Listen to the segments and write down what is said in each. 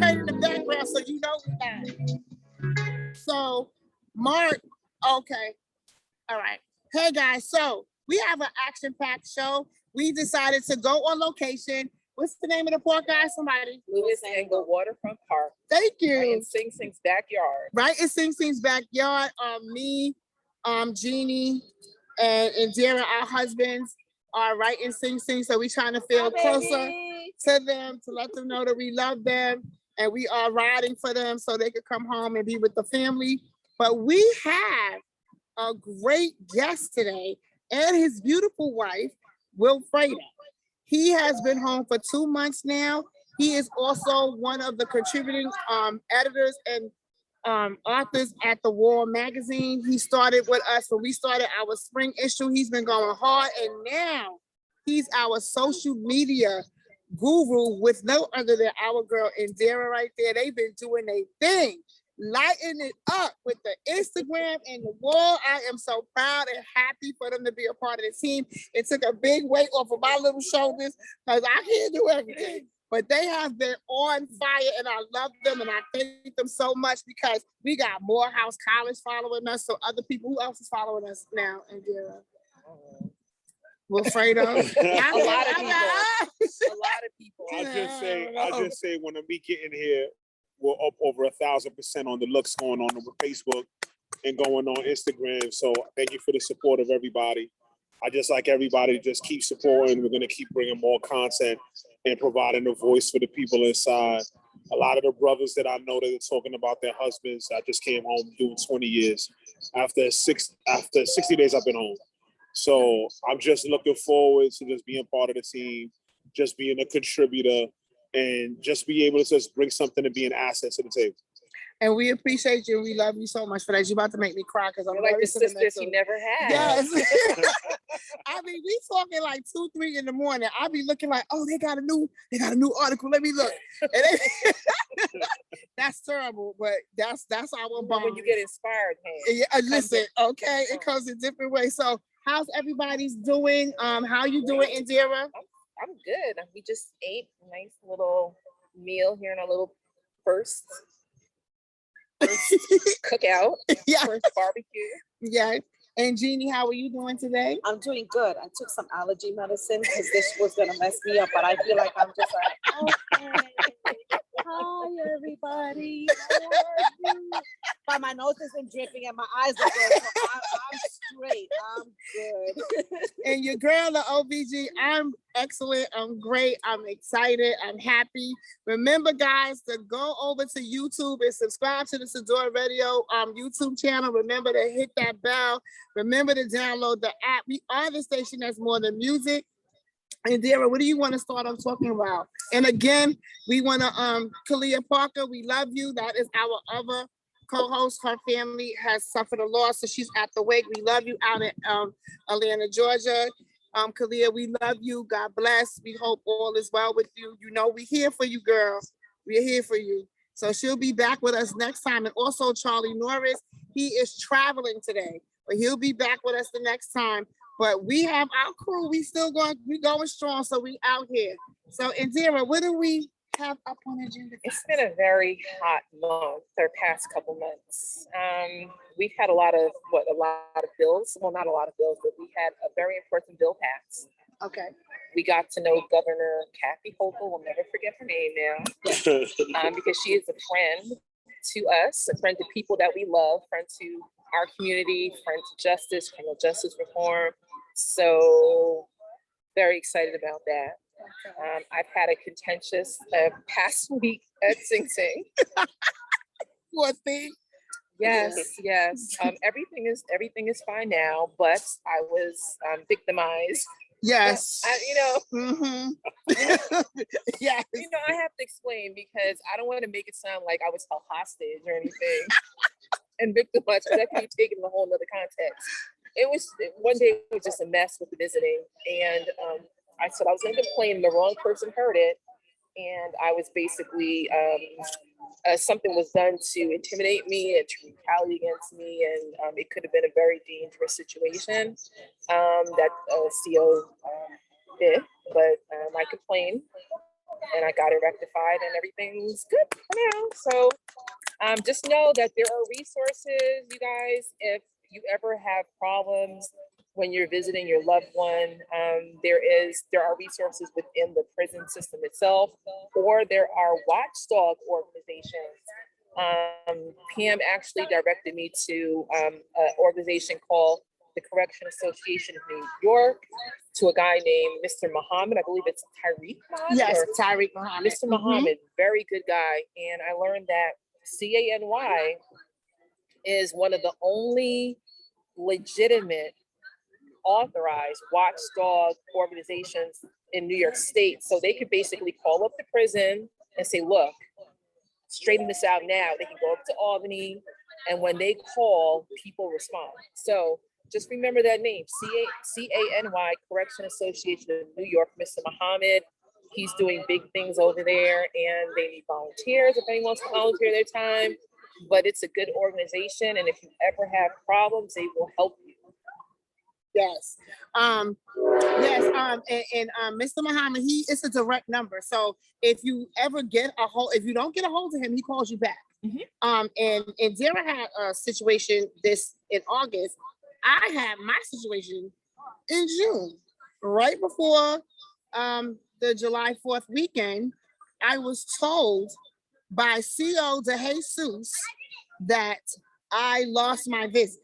playing in the background, so you know we live. So, Mark, okay, all right. Hey guys, so we have an action-packed show. We decided to go on location. What's the name of the park, guys? Somebody. Lewis Angle Waterfront Park. Thank you. Right in Sing Sing's backyard. Right in Sing Sing's backyard. Me, Jeannie, and Indira, our husbands, are right in Sing Sing. So we're trying to feel closer to them, to let them know that we love them, and we are riding for them so they could come home and be with the family. But we have a great guest today and his beautiful wife, Wilfreda. He has been home for 2 months now. He is also one of the contributing editors and authors at The Wall magazine. He started with us when we started our spring issue. He's been going hard, and now he's our social media guru with no other than our girl Indira right there. They've been doing their thing, lighting it up with the Instagram and The Wall. I am so proud and happy for them to be a part of the team. It took a big weight off of my little shoulders because I can't do everything. But they have been on fire, and I love them, and I thank them so much because we got Morehouse College following us, so other people, who else is following us now, Indira? Wilfredo. A lot of people. I'll just say when we get in here, we're up over 1,000% on the looks going on over Facebook and going on Instagram. So thank you for the support of everybody. I just like everybody to just keep supporting. We're going to keep bringing more content and providing a voice for the people inside. A lot of the brothers that I know that are talking about their husbands, I just came home doing 20 years. After 60 days, I've been home. So I'm just looking forward to just being part of the team, just being a contributor, and just be able to just bring something to be an asset to the table. And we appreciate you. We love you so much for that. You're about to make me cry because I'm like the sisters he never had. Yes. I mean, we talking like 2, 3 in the morning. I'll be looking like, oh, they got a new article. Let me look. And that's terrible, but that's our bond. When you get inspired, hey. Yeah, listen, okay, it comes in different ways. So, how's everybody's doing? How you doing, Indira? I'm good. We just ate a nice little meal here in our little first cookout, first barbecue. Yeah. And Jeannie, how are you doing today? I'm doing good. I took some allergy medicine because this was gonna mess me up, but I feel like I'm just like, okay. Hi everybody. How are you? But my nose isn't dripping and my eyes are good. So I'm straight. I'm good. And your girl, the OBG, I'm excellent. I'm great. I'm excited. I'm happy. Remember, guys, to go over to YouTube and subscribe to the Sadora Radio YouTube channel. Remember to hit that bell. Remember to download the app. We are the station that's more than music. And Indira, what do you want to start off talking about? And again, we want to, Kalia Parker, we love you. That is our other co-host. Her family has suffered a loss, so she's at the wake. We love you out in Atlanta, Georgia. Kalia, we love you. God bless. We hope all is well with you. You know, we're here for you, girl. We're here for you. So she'll be back with us next time. And also Charlie Norris, he is traveling today, but he'll be back with us the next time. But we have our crew. We going strong. So we out here. So Indira, what do we have up on the agenda? It's been a very hot month, our past couple months. We've had a lot of bills. Well, not a lot of bills, but we had a very important bill pass. Okay. We got to know Governor Kathy Hochul. We'll never forget her name now, because she is a friend to us, a friend to people that we love, friend to our community, friend to justice, criminal justice reform. So very excited about that. I've had a contentious past week at Sing Sing. What thing? Yes. Everything is fine now, but I was victimized. Yes. Mm-hmm. Yes. I have to explain because I don't want to make it sound like I was held hostage or anything and victimized, because that can be taken in a whole nother context. One day it was just a mess with the visiting, and I said I was going to complain, the wrong person heard it, and I was basically something was done to intimidate me and to retaliate against me, and it could have been a very dangerous situation that CO did, but I complained, and I got it rectified, and everything's good for now. So just know that there are resources, you guys, if you ever have problems when you're visiting your loved one. There are resources within the prison system itself, or there are watchdog organizations. Pam actually directed me to an organization called the Correction Association of New York, to a guy named Mr. Muhammad. I believe it's Tariq. Yes, or Tariq Muhammad. Mr. Muhammad, very good guy. And I learned that CANY is one of the only legitimate authorized watchdog organizations in New York State. So they could basically call up the prison and say, look, straighten this out now. They can go up to Albany, and when they call, people respond. So just remember that name, CANY, Correction Association of New York, Mr. Muhammad. He's doing big things over there, and they need volunteers if anyone wants to volunteer their time. But it's a good organization, and if you ever have problems, they will help you. Yes. Mr. Muhammad, it's a direct number. So if you ever get if you don't get a hold of him, he calls you back. Mhm. And Dara had a situation in August. I had my situation in June, right before the July 4th weekend. I was told by CO de Jesus that I lost my visits,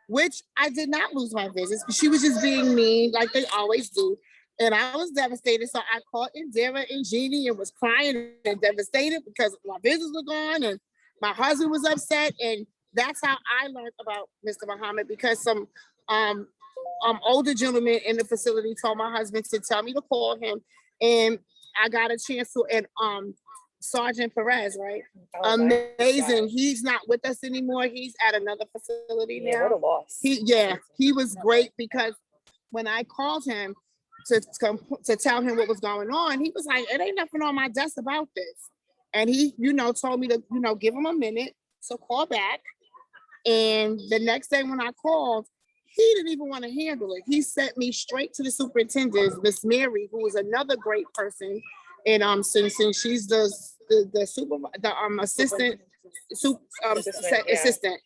which I did not lose my visits. She was just being mean like they always do. And I was devastated. So I called Indira and Jeannie and was crying and devastated because my visits were gone and my husband was upset. And that's how I learned about Mr. Muhammad, because some older gentleman in the facility told my husband to tell me to call him. And I got a chance to, and Sergeant Perez, right? Oh, Amazing. He's not with us anymore. He's at another facility yeah, now. what a loss. He was great, because when I called him to tell him what was going on, he was like, it ain't nothing on my desk about this. And he, told me to, give him a minute to call back. And the next day when I called, he didn't even want to handle it. He sent me straight to the superintendent, Miss Mary, who is another great person. And since she's the assistant, assistant,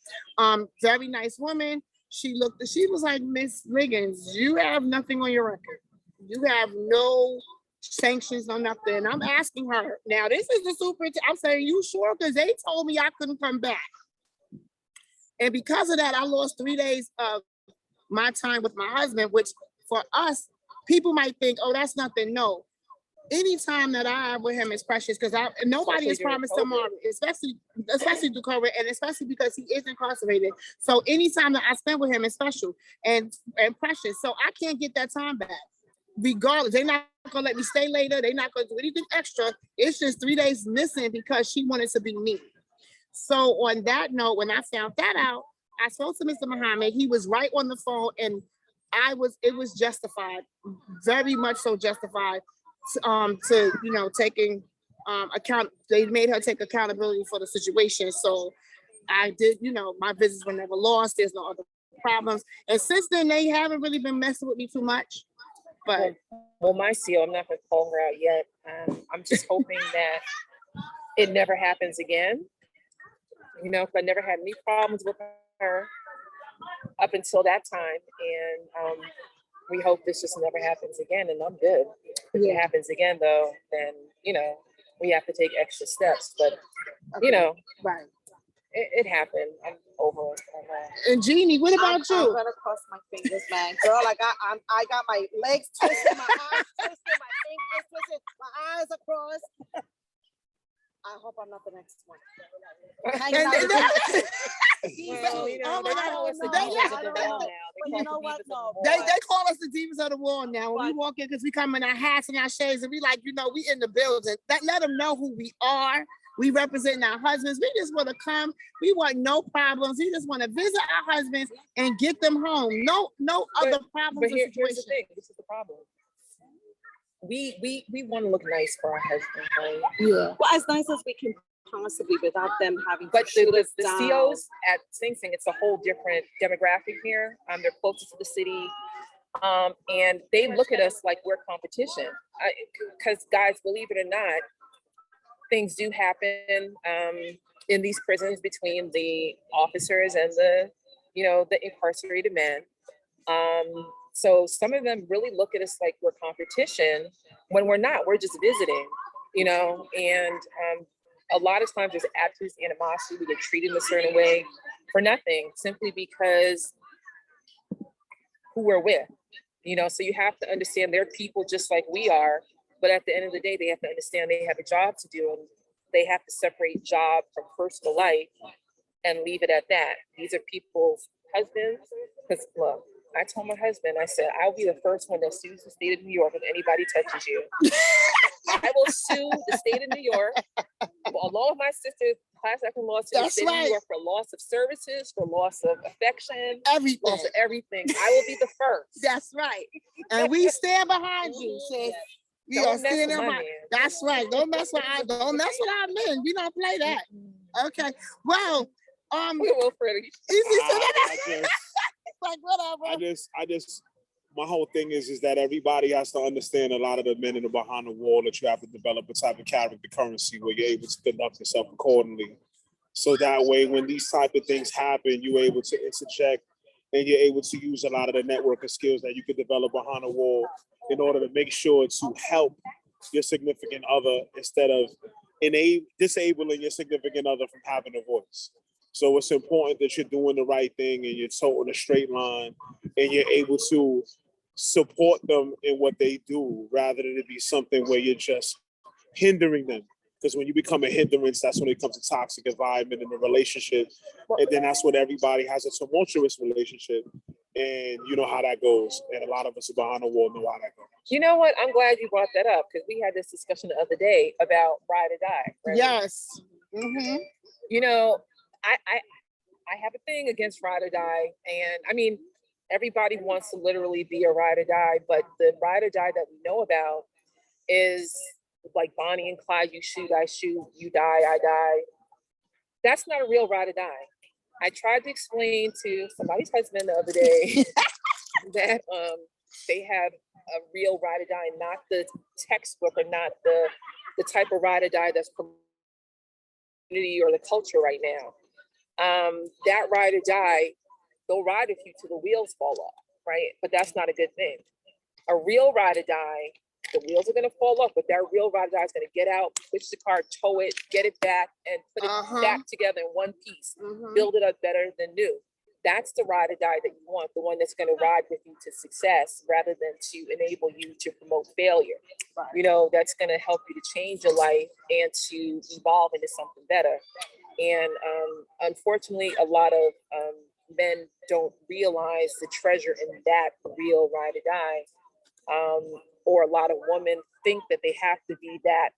very nice woman. She was like, Miss Liggins, you have nothing on your record. You have no sanctions, no nothing. And I'm asking her, now this is the superintendent. I'm saying, you sure? Because they told me I couldn't come back. And because of that, I lost 3 days of my time with my husband, which for us, people might think, oh, that's nothing. No. Any time that I have with him is precious, because nobody is promised tomorrow, especially through COVID, and especially because he is incarcerated. So any time that I spend with him is special and precious. So I can't get that time back. Regardless, they're not gonna let me stay later. They're not gonna do anything extra. It's just 3 days missing because she wanted to be me. So on that note, when I found that out, I spoke to Mr. Muhammad. He was right on the phone, and it was justified, very much so justified. To taking account, they made her take accountability for the situation. So I did, my visits were never lost. There's no other problems. And since then, they haven't really been messing with me too much. But my CO, I'm not going to call her out yet. I'm just hoping that it never happens again. If I never had any problems with her up until that time. And we hope this just never happens again, and I'm good. If it happens again, though, then, we have to take extra steps. But, right. It happened. I'm over it. And Jeannie, what about you? I'm gonna cross my fingers, man. Girl, I got my legs twisted, my eyes twisted, my fingers twisted, my eyes across. I hope I'm not the next one. Hanging out with them. Well, they call us the divas of the wall now. But you know what? No. They call us the divas of the wall now. When we walk in, because we come in our hats and our shades, and we like, we in the building. Let them know who we are. We represent our husbands. We just want to come. We want no problems. We just want to visit our husbands and get them home. No other problems. But here's the thing. This is the problem. We want to look nice for our husband, right? Yeah. Well, as nice as we can possibly without them having to But shoot us the down. COs at Sing Sing, it's a whole different demographic here. They're closer to the city. And they look at us like we're competition. Because guys, believe it or not, things do happen in these prisons between the officers and the incarcerated men. So some of them really look at us like we're competition when we're not. We're just visiting, and a lot of times there's absolute animosity. We get treated in a certain way for nothing, simply because who we're with, so you have to understand they're people just like we are, but at the end of the day, they have to understand they have a job to do, and they have to separate job from personal life and leave it at that. These are people's husbands, because look, I told my husband, I said, I'll be the first one that sues the state of New York if anybody touches you. I will sue the state of New York, along with my sister, class action lawsuit, the state of New York, for loss of services, for loss of affection, Everything. loss of everything. I will be the first. That's right. And we stand behind you, sis. We are standing behind. That's right. Don't mess with our men. We don't play that. Okay. Well, like whatever. I just my whole thing is that everybody has to understand, a lot of the men in the behind the wall, that you have to develop a type of character currency where you're able to conduct yourself accordingly. So that way, when these type of things happen, you're able to interject, and you're able to use a lot of the network of skills that you can develop behind the wall in order to make sure to help your significant other, instead of disabling your significant other from having a voice. So it's important that you're doing the right thing and you're toting a straight line, and you're able to support them in what they do, rather than it be something where you're just hindering them. Because when you become a hindrance, that's when it comes to toxic environment in a relationship. And then that's when everybody has a tumultuous relationship. And you know how that goes. And a lot of us behind the wall know how that goes. You know what? I'm glad you brought that up, because we had this discussion the other day about ride or die. Right? Yes. Mm-hmm. I have a thing against ride or die. And I mean, everybody wants to literally be a ride or die, but the ride or die that we know about is like Bonnie and Clyde: you shoot, I shoot, you die, I die. That's not a real ride or die. I tried to explain to somebody's husband the other day that they have a real ride or die, not the textbook, or not the type of ride or die that's community or the culture right now. That ride or die, they'll ride with you till the wheels fall off, right? But that's not a good thing. A real ride or die, the wheels are gonna fall off, but that real ride or die is gonna get out, push the car, tow it, get it back, and put it back together in one piece, build it up better than new. That's the ride or die that you want, the one that's gonna ride with you to success, rather than to enable you to promote failure. Right. That's gonna help you to change your life and to evolve into something better. And unfortunately, a lot of men don't realize the treasure in that real ride or die. Or a lot of women think that they have to be that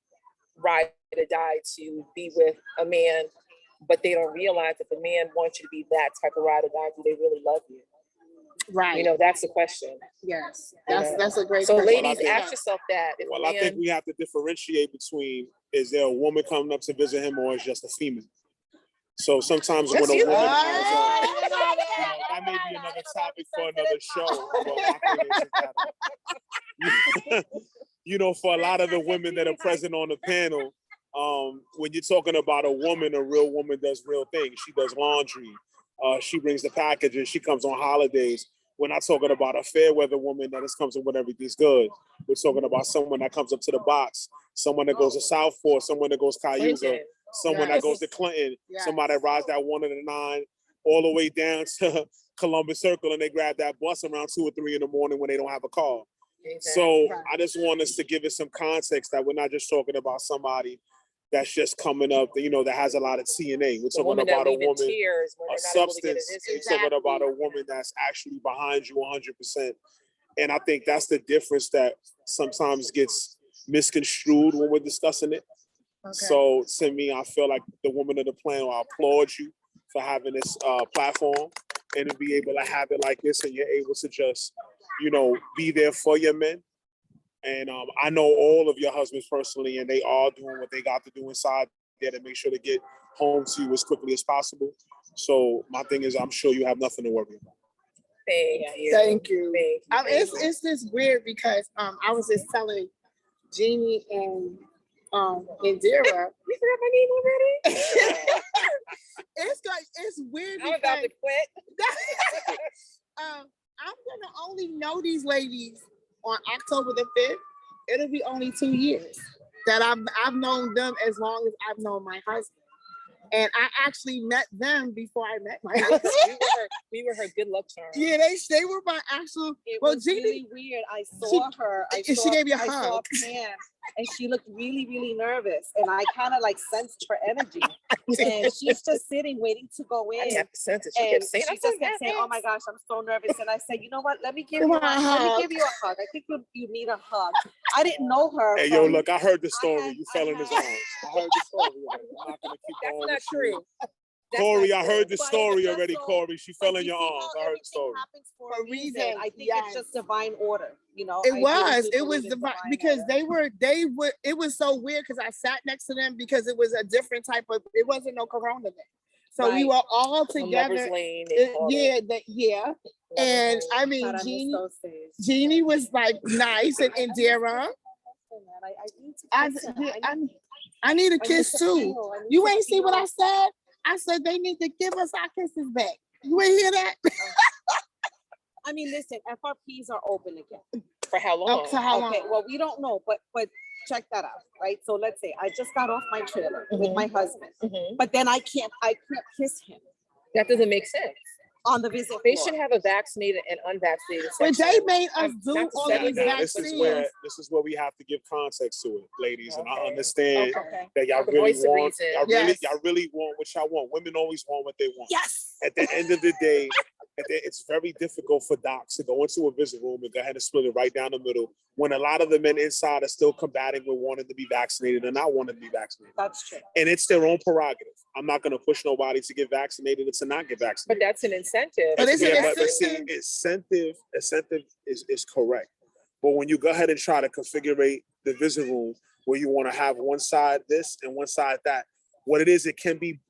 ride or die to be with a man, but they don't realize if a man wants you to be that type of ride or die, do they really love you? Right. That's the question. Yes. That's a great question. So ladies, Well, ask yourself that. I think we have to differentiate between, is there a woman coming up to visit him, or is just a female? So sometimes when a woman that may be another topic for another show. But for a lot of the women that are present on the panel, when you're talking about a woman, a real woman does real things. She does laundry. She brings the packages. She comes on holidays. We're not talking about a fair weather woman that just comes in when everything's good. We're talking about someone that comes up to the box, someone that goes to Southport, someone that goes to Cayuga, someone that goes to Clinton, somebody that rides that 1 and the 9 all the way down to Columbus Circle, and they grab that bus around 2 or 3 in the morning when they don't have a car. Exactly. So I just want us to give it some context, that we're not just talking about somebody that's just coming up, that has a lot of TNA. We're talking about a woman, a substance. We're talking about a woman that's actually behind you 100%. And I think that's the difference that sometimes gets misconstrued when we're discussing it. Okay. So to me, I feel like the woman of the plan, I applaud you for having this platform and to be able to have it like this, and you're able to just, be there for your men. And I know all of your husbands personally, and they are doing what they got to do inside there to make sure to get home to you as quickly as possible. So my thing is, I'm sure you have nothing to worry about. Thank you. Thank you. Thank you. Thank you. It's just weird because I was just telling Jeannie and Indira. You forgot my name already? It's weird I'm about to because quit. I'm gonna only know these ladies on October the 5th. It'll be only 2 years that I've known them as long as I've known my husband. And I actually met them before I met my husband. We were her good luck charm. Yeah, they were my actual. It Well, was Jeannie, really weird. I saw her. she gave you a I saw hug. Pam, and she looked really, really nervous. And I kind of like sensed her energy. And she's just sitting, waiting to go I didn't in. have to sense it. She And kept saying, she just kept saying, "Oh my gosh, I'm so nervous." And I said, "You know what? Let me give Give you her a let me hug. give you a hug. I think you need a hug." I didn't know her. Hey, yo, from- look, I heard the story. had- You fell I in his had- arms. I heard the story. already. I'm not gonna keep That's going not with you. true. That's Corey, not I true. heard the But it's story just already, so- Corey. She but fell in you your see arms. how I heard the everything story. happens for For a reason. reason, I think yes. it's just divine order. You know, It I really was. do It was believe in divine because order. they were. It was so weird because I sat next to them because it was a different type of. It wasn't no corona then, so we Right. were all On together. Lover's Lane. they called it. Yeah. Lover's And Lane. I mean, God, I miss Jeannie, those days. Jeannie was like nice and Indira. I need to I, kiss him. I need a I need kiss to too. feel. I need You to ain't see what I feel. said? I said they need to give us our kisses back. You ain't hear that? I mean, listen, FRPs are open again. For how long? For how long? Okay, well, we don't know, but check that out, right? So let's say I just got off my trailer with my husband, Mhm. but then I can't kiss him That doesn't make sense. on the visit They floor. should have a vaccinated and unvaccinated But section. they made us do Not to all segregate, these Now, this is vaccines. where we have to give context to it, ladies. And I Okay. understand Okay. that y'all The really voice of want, reason. Yes. y'all really want what y'all want. Women always want what they want. Yes. At the end of the day, it's very difficult for docs to go into a visit room and go ahead and split it right down the middle when a lot of the men inside are still combating with wanting to be vaccinated and not wanting to be vaccinated. That's true. And it's their own prerogative. I'm not going to push nobody to get vaccinated or to not get But vaccinated. that's an incentive. But it's an Yeah, but see, incentive. incentive is correct. But when you go ahead and try to configure the visit room where you want to have one side this and one side that, what it is, it can be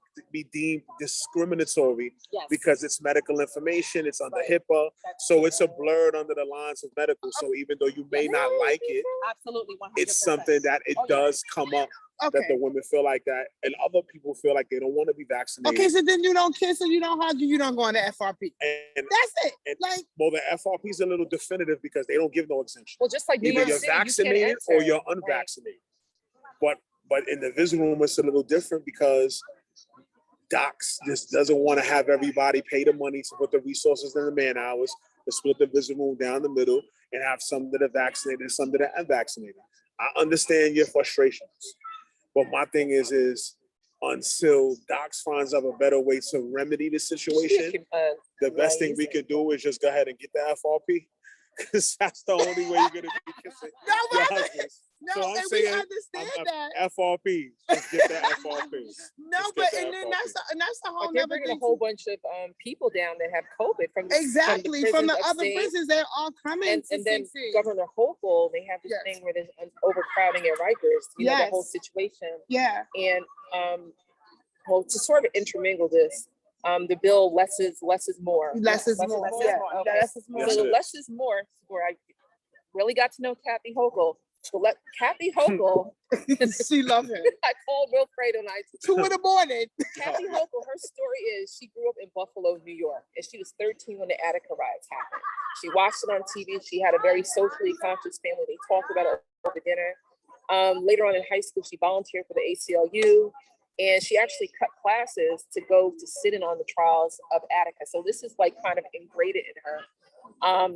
deemed discriminatory Yes. because it's medical information, it's under Right. HIPAA, That's so true. it's a blurred under the lines of medical. So even though you may not like it, Absolutely 100%. it's something that it Oh, yeah. does come up that the Okay. women feel like that, and other people feel like they don't want to be vaccinated. Okay, so then you don't kiss or you don't hug, you don't go on the FRP. And That's it. and- Like, well, the FRP is a little definitive because they don't give no exemption. Well, just like New Either York you're City, you can't vaccinated or enter. you're Right. unvaccinated. But in the visit room, it's a little different because docs just doesn't want to have everybody pay the money to put the resources and the man hours to split the visit room down the middle and have some that are vaccinated and some that are unvaccinated. I understand your frustrations, but my thing is until docs finds out a better way to remedy the situation, the best thing we could do is just go ahead and get the FRP, because that's the only way you're gonna be kissing no, your but- husbands. no, So I'm and we saying, understand that. FRP, just get that FRP. No, Just but get the and then FRP. that's a whole But they're nother bringing thing. a whole too. bunch of people down that have COVID from Exactly from the other upstate. prisons, they're all coming And to then Sing Sing. Governor Hochul, they have this Yes. thing where there's overcrowding at Rikers. You know, that whole Yes. situation. Yeah, And well, to sort of intermingle this, the bill less is more. less is Less more. more. Yeah, Okay. less is more. Yes, So it the is. less is more, is where I really got to know Kathy Hochul. So let Kathy Hochul, She love him. I called Wilfredo and I 2 in the morning. Kathy Hochul, her story is she grew up in Buffalo, New York, and she was 13 when the Attica riots happened. She watched it on TV. She had a very socially conscious family. They talked about it over dinner. Later on in high school, she volunteered for the ACLU, and she actually cut classes to go to sit in on the trials of Attica. So this is like kind of ingrained in her.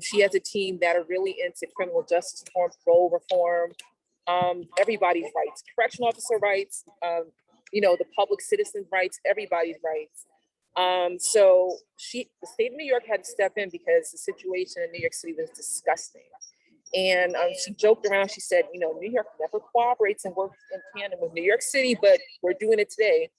She has a team that are really into criminal justice reform, parole reform, everybody's rights, correctional officer rights, the public citizen's rights, everybody's rights. So the state of New York had to step in because the situation in New York City was disgusting. And she joked around, she said, New York never cooperates and works in tandem with New York City, but we're doing it today.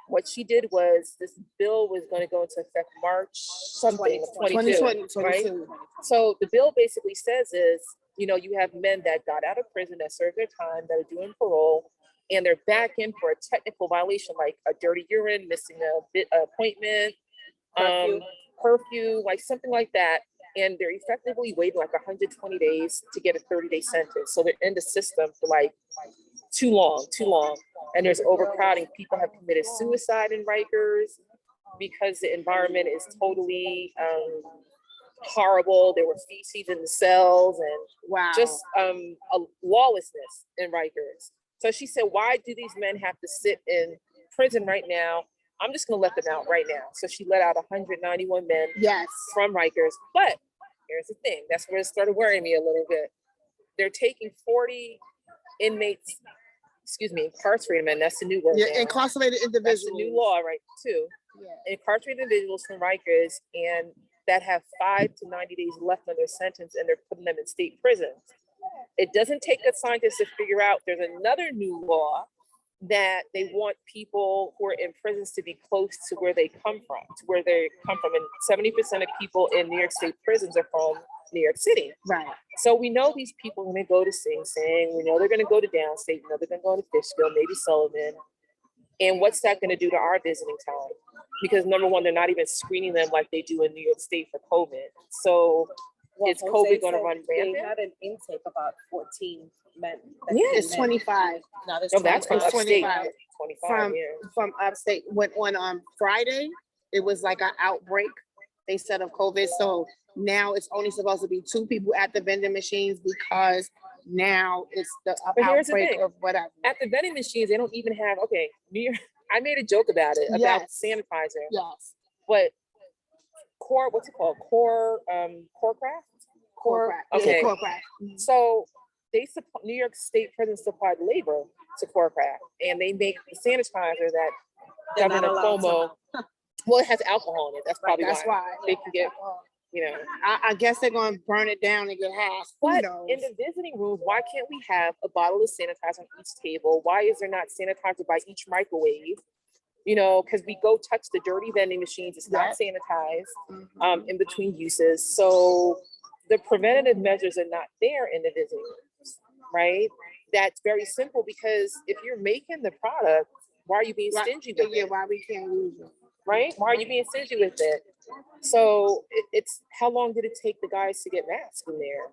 What she did was this bill was going to go into effect March something of 22, 2020, right? 22. So the bill basically says is, you have men that got out of prison, that served their time, that are doing parole, and they're back in for a technical violation like a dirty urine, missing a appointment, Curfew. curfew, like something like that. and they're effectively waiting like 120 days to get a 30-day sentence. So they're in the system for like too long. And there's overcrowding. People have committed suicide in Rikers because the environment is totally horrible. There were feces in the cells and Wow. just a lawlessness in Rikers. So she said, why do these men have to sit in prison right now? I'm just going to let them out right now. So she let out 191 men Yes. from Rikers. But here's the thing. That's where it started worrying me a little bit. They're taking 40 inmates, incarcerated men. That's the new word Yeah, now. incarcerated individuals. That's the new law, right, too. Yeah. Incarcerated individuals from Rikers and that have 5 to 90 days left on their sentence, and they're putting them in state prisons. It doesn't take a scientist to figure out there's another new law that they want people who are in prisons to be close to where they come from, And 70% of people in New York State prisons are from New York City. Right. So we know these people are going to go to Sing Sing. We know they're going to go to Downstate. We know they're going to go to Fishkill, maybe Sullivan. And what's that going to do to our visiting time? Because number one, they're not even screening them like they do in New York State for COVID. So is COVID going to run They rampant? had an intake about 14 men. Yeah, It's 25 Now there's No, that's from 25. It's upstate. 25. 25, from yeah. from upstate. When on Friday, it was like an outbreak. They said of COVID. So now it's only supposed to be 2 people at the vending machines because now it's the But here's the outbreak thing. of whatever. At the vending machines, they don't even have, New York, I made a joke about it, about Yes. sanitizer, Yes. but what's it called? Corecraft? Core Okay. crack. So New York State prison supplied labor to Corecraft, and they make the sanitizer that They're not Governor allowed to Cuomo, well, it has alcohol in it. That's probably That's why why. they can get, I guess they're gonna burn it down and get half. Who But knows? in the visiting rooms, why can't we have a bottle of sanitizer on each table? Why is there not sanitizer by each microwave? Because we go touch the dirty vending machines. It's not sanitized in between uses. So the preventative measures are not there in the visiting rooms, right? That's very simple because if you're making the product, why are you being stingy with it? Why we can't use it? Right? Why are you being stingy with it? So it's how long did it take the guys to get masks in there?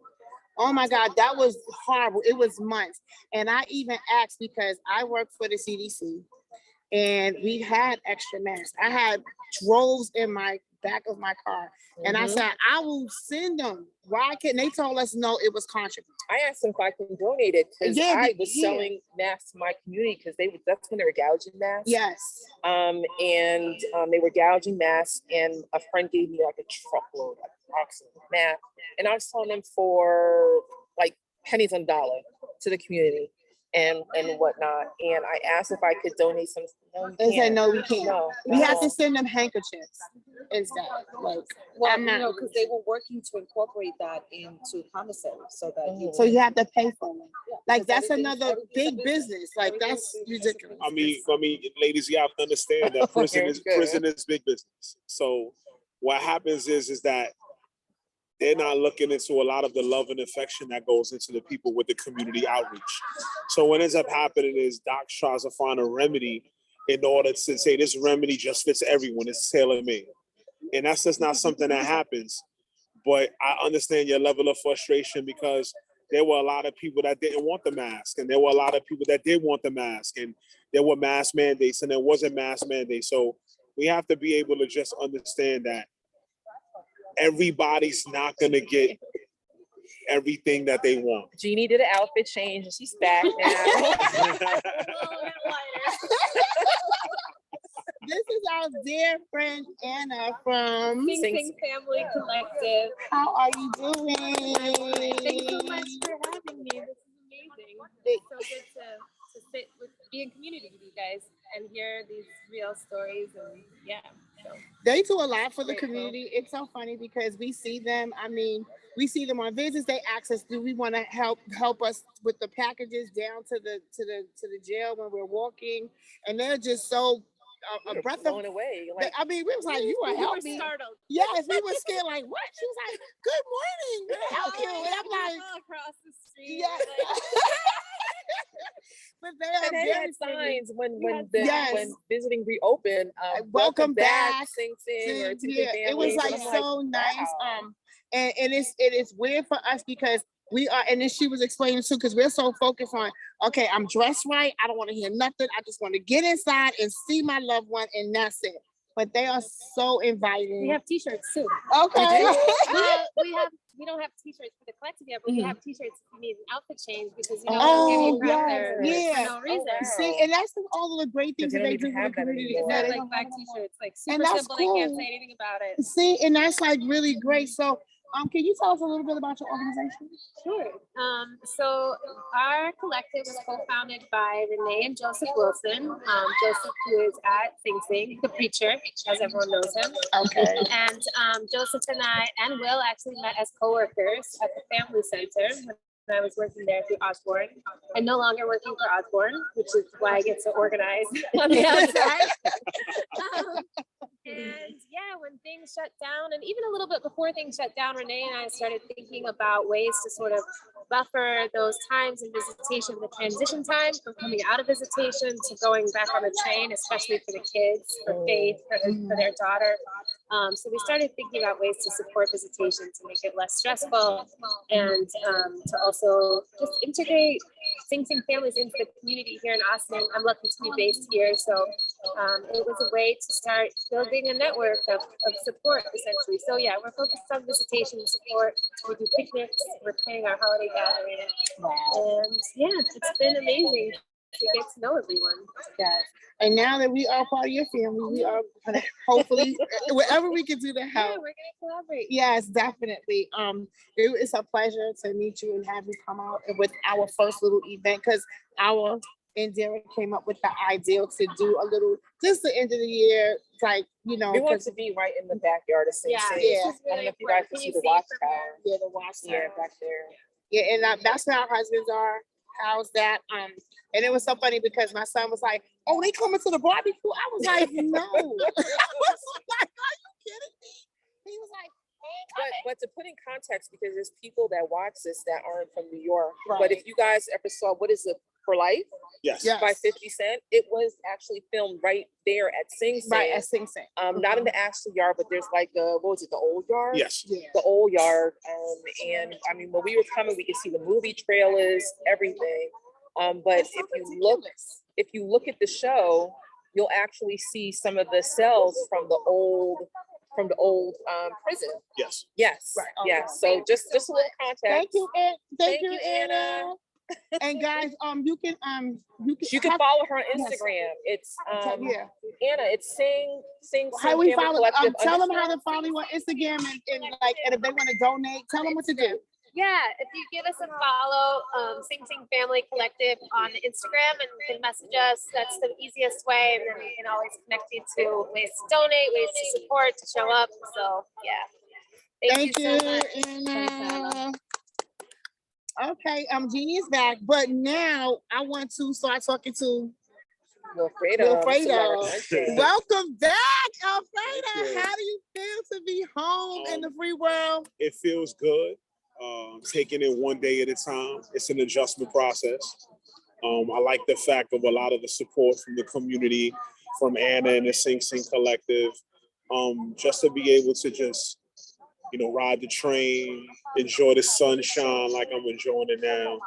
Oh my God, that was horrible. It was months. And I even asked because I work for the CDC and we had extra masks. I had droves in my back of my car. And I said, I will send them. Why can't they told us no, it was contraband. I asked them if I can donate it because Yeah, I was selling masks to my community because that's when they were gouging masks. Yes. And they were gouging masks, and a friend gave me like a truckload, like approximately masks, and I was selling them for like pennies on the dollar to the community and whatnot. And I asked if I could donate some. No, you They said can't. no, we can't. No, We have to no. send them handkerchiefs instead. Like, Well, I'm not- because they were working to incorporate that into commissary so that you so you have to pay for them. Like because that's everything's- another everything's a big business. business. Like Everything's that's a business. ridiculous. I mean, ladies, you have to understand that prison is big business. So what happens is that they're not looking into a lot of the love and affection that goes into the people with the community outreach. So what ends up happening is doc tries to find a remedy in order to say this remedy just fits everyone. It's tailor-made. And that's just not something that happens. But I understand your level of frustration because there were a lot of people that didn't want the mask, and there were a lot of people that did want the mask, and there were mask mandates and there wasn't mask mandates. So we have to be able to just understand that everybody's not going to get everything that they want. Jeannie did an outfit change and she's back now. This is our dear friend Anna from Sing Sing Family Collective. How are you doing? Thanks so much for having me. This is amazing. It's so good to be in community with you guys and hear these real stories and so. They do a lot for the Grateful. community. It's so funny because we see them. I mean, we see them on visits. They ask us, "Do we want to help us with the packages down to the jail when we're walking?" And they're just so a breath of. Blown away. Like, I mean, we was like, "You are We were helping." startled. Yes, we were scared. Like, what? She was like, "Good morning. Can I help you?" And I'm like, across the street. "Yeah." But they are and they very had signs when Yes. when visiting reopened. welcome back Sing Sing or yeah, it was like Family. And I'm so nice. wow. And it is weird for us because we are, and then she was explaining too, because we're so focused on, okay, I'm dressed right. I don't want to hear nothing. I just want to get inside and see my loved one, and that's it. But they are so inviting. We have t-shirts too. Okay. We don't have t-shirts for the collective yet, but we have t-shirts if you need an outfit change because you know Oh, we're out yes, there yeah. for no reason. See, and that's all of the great things Because that they they don't do even for the have that community. anymore. Yeah, they Like don't black have it t-shirts, like And super that's simple. They can't cool. say anything about it. See, and that's like really great. So, can you tell us a little bit about your organization? Sure. So our collective was co-founded by Renee and Joseph Wilson. Joseph, who is at Sing Sing, the preacher, as everyone knows him. Okay. And Joseph and I and Will actually met as coworkers at the Family Center when I was working there through Osborne. I'm no longer working for Osborne, which is why I get so organized on the outside. And yeah, when things shut down, and even a little bit before things shut down, Renee and I started thinking about ways to sort of buffer those times in visitation, the transition time from coming out of visitation to going back on the train, especially for the kids, for Faith, for their daughter. So we started thinking about ways to support visitation to make it less stressful and to also just integrate Sing Sing families into the community here in Austin. I'm lucky to be based here, so it was a way to start building a network of support, essentially. So yeah, we're focused on visitation support. We do picnics. We're planning our holiday gathering, and yeah, it's been amazing to get to know everyone. Yes. And now that we are part of your family, we are gonna hopefully whatever we can do to Yeah, help. we're gonna collaborate. Yes, definitely. It's a pleasure to meet you and have you come out with our first little event because our and Derek came up with the idea to do a little just the end of the year, like We want to be right in the backyard of Sing Yeah, Sing. Yeah. this is I don't really know if you guys important. can Can see you the see it from watchtower. yeah, the watch Yeah, back there. Yeah, and that's where our husbands are. How's that? And it was so funny because my son was like, "Oh, they coming to the barbecue?" I was like, "No." I was like, "Are you kidding me?" He was like, But to put in context, because there's people that watch this that aren't from New York. Right. But if you guys ever saw What Is It for Life Yes. Yeah. by 50 Cent, it was actually filmed right there at Sing Sing. "Right at Sing Sing." Not in the Ashley Yard, but there's like the old yard? Yes. Yeah. The old yard. And I mean, when we were coming, we could see the movie trailers, everything. But That's so if you look at the show, you'll actually see some of the cells from the old prison. Yes. Yes. Right. Yes. So just a little context. Thank you, Ann. Thank Thank you, you, Anna. Anna. And guys, you can You can have- follow her on Yes. Instagram. It's yeah. Anna. It's Sing How Sing we Family follow? Collective. Tell them how to follow you on Instagram and if they want to donate, tell them what to do. Yeah, if you give us a follow, Sing Sing Family Collective on Instagram and you can message us, that's the easiest way. And then we can always connect you to ways to donate, ways to support, to show up. So yeah. Thank you so much. Anna. Okay, Jeannie is back, but now I want to start talking to Wilfredo. Wilfredo. Welcome back, Alfredo. Thank you. How do you feel to be home in the free world? It feels good. Taking it one day at a time. It's an adjustment process. I like the fact of a lot of the support from the community, from Anna and the Sing Sing Collective, just to be able to just, ride the train, enjoy the sunshine like I'm enjoying it now,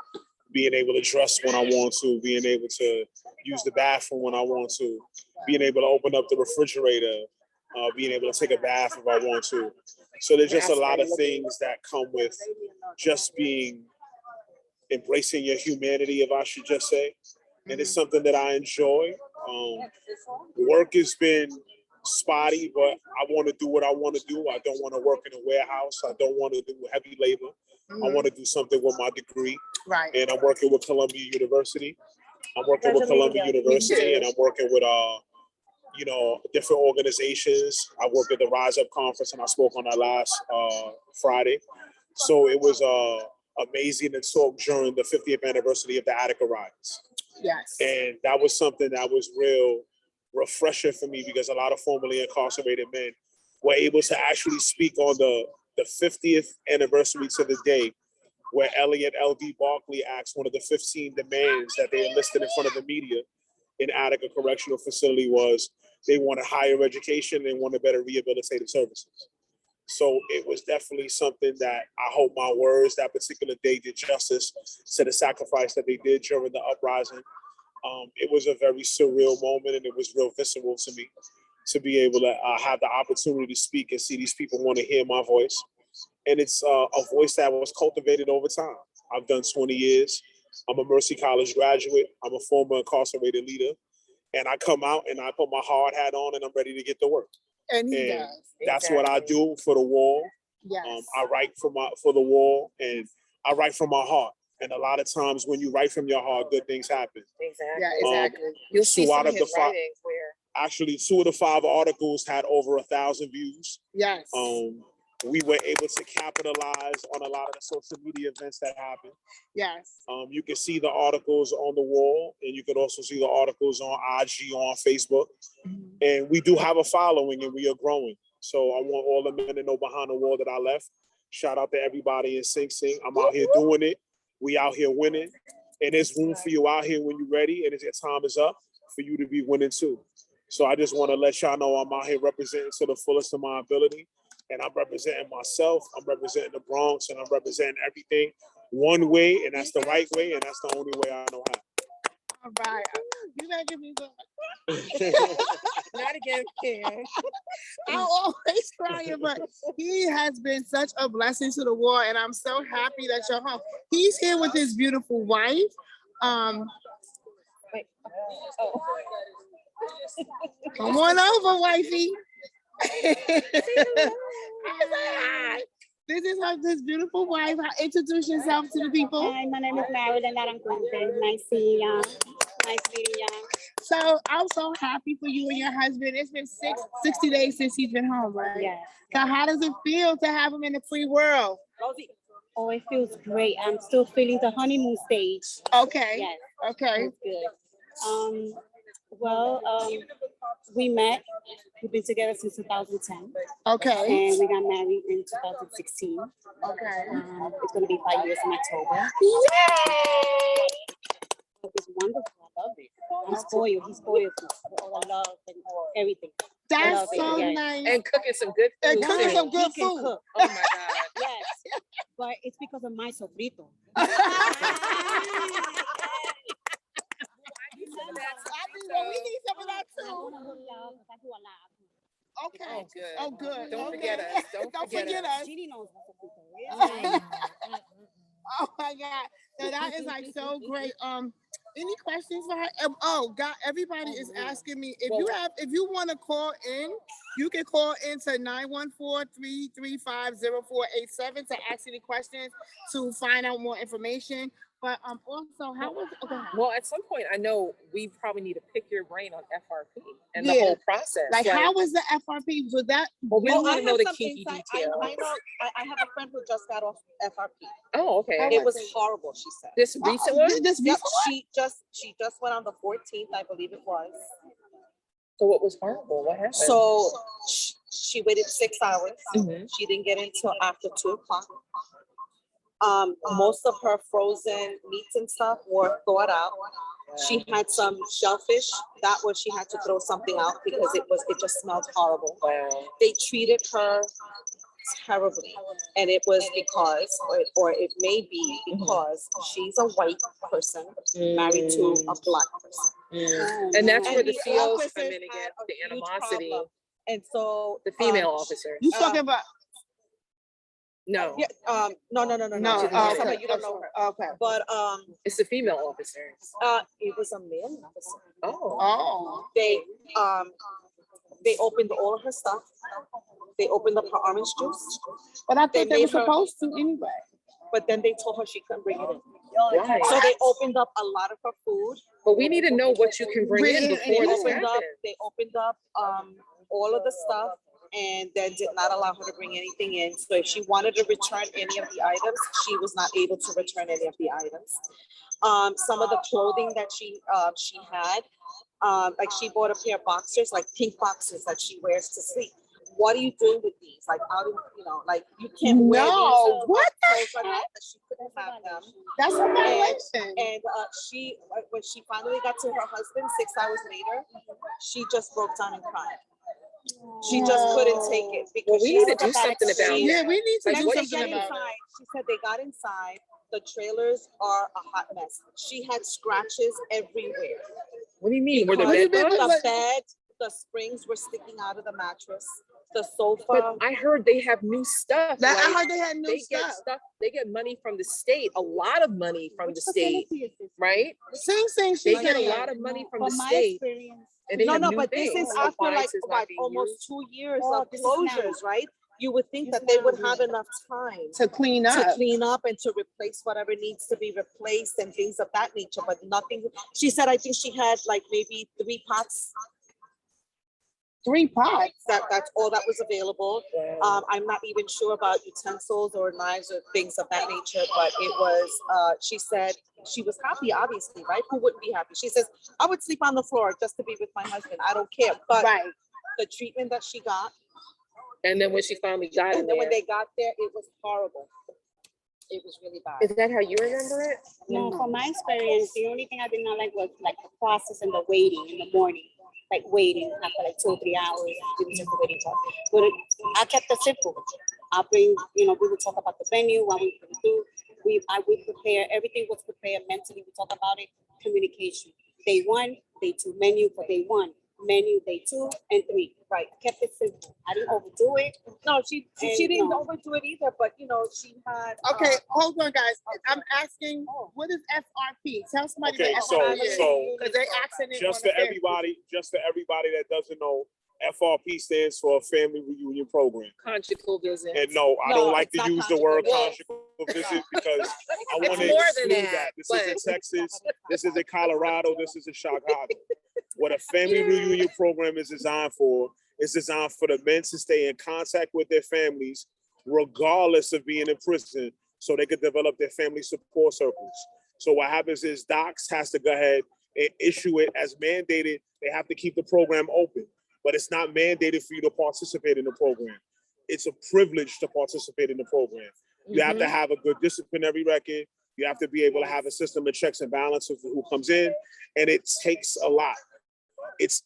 being able to dress when I want to, being able to use the bathroom when I want to, being able to open up the refrigerator, being able to take a bath if I want to. So there's just a lot of things that come with just embracing your humanity, if I should just say. And it's something that I enjoy. Work has been spotty, but I want to do what I want to do. I don't want to work in a warehouse. I don't want to do heavy labor. I want to do something with my degree. Right. And I'm working with Columbia University. I'm working with Columbia University, and I'm working with different organizations. I worked at the Rise Up Conference, and I spoke on that last Friday. So it was amazing to talk during the 50th anniversary of the Attica riots. Yes. And that was something that was real refreshing for me because a lot of formerly incarcerated men were able to actually speak on the 50th anniversary to the day where Elliot L.D. Barkley asked one of the 15 demands that they enlisted in front of the media in Attica Correctional Facility was they wanted higher education, they wanted better rehabilitative services. So it was definitely something that I hope my words that particular day did justice to the sacrifice that they did during the uprising. It was a very surreal moment, and it was real visceral to me to be able to have the opportunity to speak and see these people want to hear my voice. And it's a voice that was cultivated over time. I've done 20 years. I'm a Mercy College graduate. I'm a former incarcerated leader. And I come out and I put my hard hat on and I'm ready to get to work. And he And does. that's what I do for the wall. Yes. I write for the wall, and I write from my heart. And a lot of times when you write from your heart, good things happen. Exactly. Yeah, exactly. You'll see So some out of of the his five- writings where Actually, 2 of the 5 articles had over 1,000 views. Yes. We were able to capitalize on a lot of the social media events that happened. Yes. You can see the articles on the wall, and you can also see the articles on IG, on Facebook. And we do have a following, and we are growing. So I want all the men to know behind the wall that I left. Shout out to everybody in Sing Sing. I'm out here doing it. We out here winning. And there's room for you out here when you're ready, and your time is up for you to be winning too. So I just want to let y'all know I'm out here representing to the fullest of my ability. And I'm representing myself, I'm representing the Bronx, and I'm representing everything one way, and that's the right way, and that's the only way I know how. All right. You making me look. not again, Kim. I'm always crying, but he has been such a blessing to the wall, and I'm so happy that you're home. He's here with his beautiful wife. Wait. Oh. Come on over, wifey. Hi. This is this beautiful wife. Introduce yourself to the people. Hi, my name is Marilyn Arancuente. Nice seeing you. Nice meeting you. So I'm so happy for you and your husband. It's been 60 days since he's been home, right? Yes. So how does it feel to have him in the free world? Oh, it feels great. I'm still feeling the honeymoon stage. Okay. Yes, Okay. it's good. We met. We've been together since 2010, Okay. and we got married in 2016. Okay. It's going to be 5 years in October. Yay! It's wonderful. I love it. I'm spoiled. He spoils me with all the love and everything. That's love it, so yeah. nice. And cooking some good food. And cooking too. some good He can food. cook. Oh my God. Yes, but it's because of my sofrito. We need some of that too. Okay. Oh, good. Oh, good. Don't Okay. forget us. Don't forget us. Jeannie knows what sofrito is. Oh my God. So that is like so great. Any questions for her? Oh God, everybody is asking me if you want to call in, you can call into 914-335-0487 to ask any questions to find out more information. But also, how was Well, at some point, I know we probably need to pick your brain on FRP and the Yeah. whole process. like how was the FRP? Was that Well, we don't I want to know have the some kinky insight. details. I know. I have a friend who just got off FRP. Oh, okay. How It was was it? horrible, she said. This recent one? This Yep, recent she just went on the 14th, I believe it was. So what was horrible? What happened? So she waited 6 hours. Mhm. She didn't get in till after 2:00. Most of her frozen meats and stuff were thawed out. She had some shellfish. That was she had to throw something out because it just smelled horrible. Wow. They treated her terribly, and it was because, or it may be because she's a white person married to a black person. And that's where the the COs officers come in had again, a the huge animosity, problem. And so the female officer. you talking about? No, Yeah, no. No. She's She's okay. somebody you don't know her. Okay. But it's the female officers. it was a male officer. Oh. Oh. They opened all of her stuff. They opened up her orange juice, But I They thought they were made her- supposed to anyway. but then they told her she couldn't bring it in. Right. So they opened up a lot of her food. But we need to know what you can bring in Bring before in. this Opened up, happens. they opened up all of the stuff and then did not allow her to bring anything in. So if she wanted to return any of the items, she was not able to return any of the items. Some of the clothing that she had, like she bought a pair of boxers, like pink boxers that she wears to sleep. What do you do with these? Like, how do you know? Like, you can't wear these. No, what the Clothes are not- She couldn't have them. That's a violation. And when she finally got to her husband 6 hours later, she just broke down and cried. She just couldn't take it because Well, we she need to was do about something about she- Yeah, we need to Like, do what They is something get about it. inside. She said they got inside. The trailers are a hot mess. She had scratches everywhere. What do you mean? Were there Because What do you bed mean? bugs? the bed, the springs were sticking out of the mattress. The But sofa. I heard they have new stuff. That, I like, heard they had new they get stuff. stuff. They get money from the state. A lot of money from Which the state, facility is this? right? Sing, They she's get a saying. lot of money from From the my state, experience. and they No, have no, new but this things. is after like appliances not what, being almost used. 2 years Oh, of this is now. closures, right? You would think This that they now, would yeah. have enough time To clean to up. clean up and to replace whatever needs to be replaced and things of that nature, but nothing. She said, I think she had like maybe 3 pots. 3 pots. That's all that was available. I'm not even sure about utensils or knives or things of that nature, but it was, she said she was happy, obviously, right? Who wouldn't be happy? She says, I would sleep on the floor just to be with my husband. I don't care. But Right. the treatment that she got, And then when she finally got in and then when there, they got there, it was horrible. It was really bad. is that how you remember it? No, from my experience, the only thing I did not like was like the process and the waiting in the morning, like waiting after like 2 or 3 hours. It was just the waiting time. But I kept it simple. I bring, we would talk about the venue, what we would do. I would prepare, everything was prepared mentally. We talk about it, communication. Day 1, day 2, menu for day 1, menu day 2 and 3. Right, kept it simple. I didn't overdo it. No, she And didn't no. overdo it either, but she had. Okay, hold on, guys. okay. I'm asking, what is FRP? Tell somebody Okay, what so- FRP is. so- Because they asking it Just on for the everybody that doesn't know, FRP stands for Family Reunion Program. Conjugal visit. And no, I No, don't like it's to not use the word conjugal. conjugal visit because I It's want to more than exclude that, that. This is in but- Texas, this is in Colorado, this is in Chicago. What a family reunion program is designed for the men to stay in contact with their families, regardless of being in prison, so they could develop their family support circles. So what happens is docs has to go ahead and issue it as mandated. They have to keep the program open, but it's not mandated for you to participate in the program. It's a privilege to participate in the program. You have to have a good disciplinary record. You have to be able to have a system of checks and balances for who comes in, and it takes a lot. It's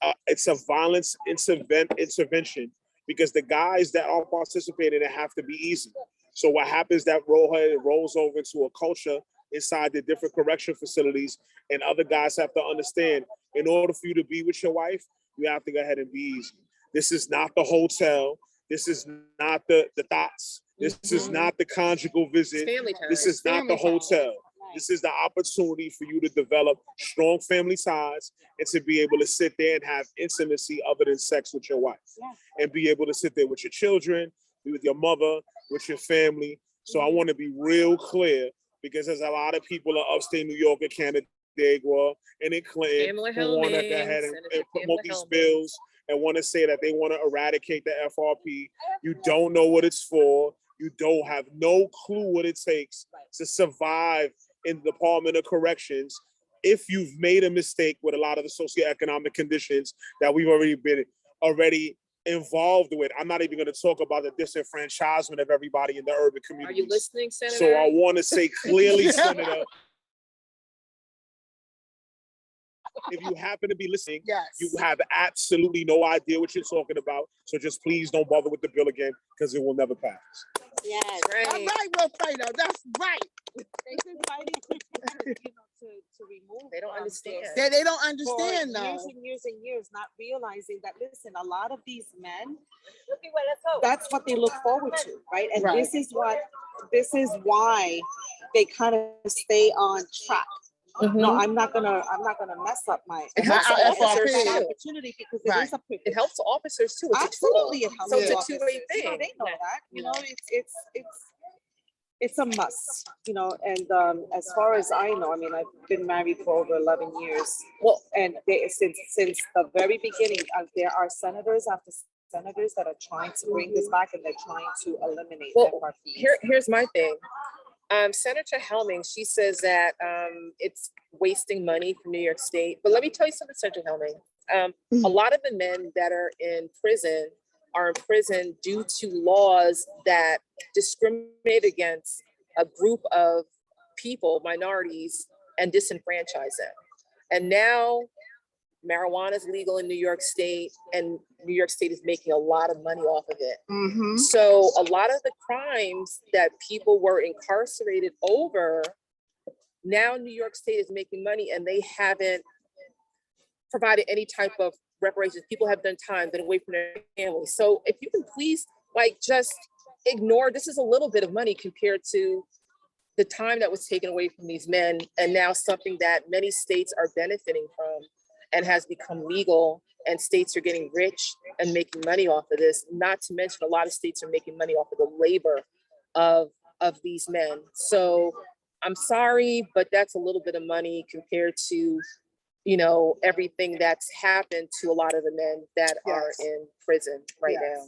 a violence intervention because the guys that are participating in it have to be easy. So what happens that rolls over into a culture inside the different correction facilities, and other guys have to understand, in order for you to be with your wife, you have to go ahead and be easy. This is not the hotel. This is not the thoughts. This is not the conjugal It's visit. family time. This is not the Family time. hotel. This is the opportunity for you to develop strong family ties and to be able to sit there and have intimacy other than sex with your wife. Yeah. And be able to sit there with your children, be with your mother, with your family. So I want to be real clear because there's a lot of people in upstate New York and Canandaigua and in Clinton Pamela who want to go Hellman, ahead and Senator promote Pamela these Hellman. bills and want to say that they want to eradicate the FRP. You don't know what it's for. You don't have no clue what it takes to survive in the Department of Corrections if you've made a mistake with a lot of the socioeconomic conditions that we've already been involved with. I'm not even going to talk about the disenfranchisement of everybody in the urban Are communities. you listening, Senator? So I want to say clearly, Senator, if you happen to be listening, Yes. you have absolutely no idea what you're talking about. So just please don't bother with the bill again because it will never pass. Yes. All Right. right, Wilfredo, that's right. They've been fighting to remove. They don't understand. They don't For understand years though. and years and years, not realizing that, listen, a lot of these men, that's what they look forward to, right? And Right. this is why they kind of stay on track. No, I'm not gonna mess up my It helps My the officers FRP. too. opportunity because it Right. is a privilege. It helps the officers too. It's a tool. Absolutely, it helps. So it's the a two-way officers. You know, thing. they know that. You Yeah. know, it's a must. You know, and as far as I know, I mean, I've been married for over 11 years. Well, And since the very beginning, there are senators after senators that are trying to bring this back and they're trying to eliminate Well, FRP. here's my thing. Senator Helming, she says that it's wasting money for New York State. But let me tell you something, Senator Helming. A lot of the men that are in prison due to laws that discriminate against a group of people, minorities, and disenfranchise them. And now Marijuana is legal in New York State, and New York State is making a lot of money off of it. Mm-hmm. So a lot of the crimes that people were incarcerated over, now New York State is making money, and they haven't provided any type of reparations. People have done time, been away from their families. So if you can please, like, just ignore, this is a little bit of money compared to the time that was taken away from these men, and now something that many states are benefiting from and has become legal, and states are getting rich and making money off of this. Not to mention a lot of states are making money off of the labor of these men. So I'm sorry, but that's a little bit of money compared to, you know, everything that's happened to a lot of the men that are in prison right now.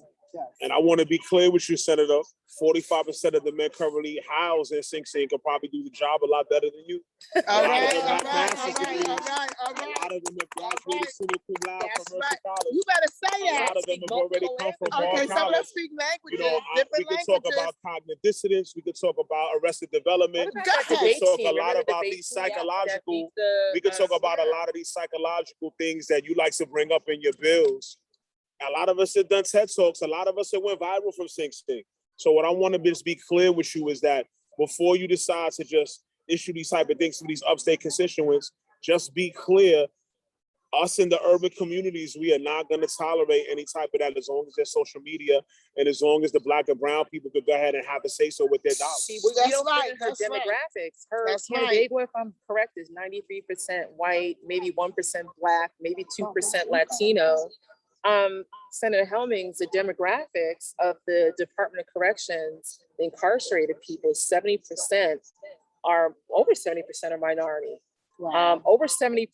And I want to be clear with you, Senator. 45% of the men currently housed in Sing Sing could probably do the job a lot better than you. All A lot of right, them all have right, master's all right, degrees. all right, all A right. lot of them have graduated summa cum laude That's from Mercer right. College. You better say A that. lot of them have already come from Ball Okay, so College. let's speak You languages, know, we different could talk languages. about cognitive dissonance. We could talk about arrested development. What about Go that ahead. We debate could talk team? a lot Remember the about debate these team that psychological. beat the, We could talk about a yeah. lot of these psychological things that you like to bring up in your bills. A lot of us have done TED Talks. A lot of us have went viral from Sing Sing. So what I want to just be clear with you is that before you decide to just issue these type of things to these upstate constituents, just be clear. Us in the urban communities, we are not going to tolerate any type of that as long as there's social media and as long as the Black and brown people could go ahead and have a say so with their dollars. See, we That's don't right, fit in her that's right. demographics. Her That's right. Canandaigua, if I'm correct, is 93% white, maybe 1% Black, maybe 2% Latino. Senator Helmings, the demographics of the Department of Corrections, the incarcerated people, 70% are, over 70% are minority. Over 70%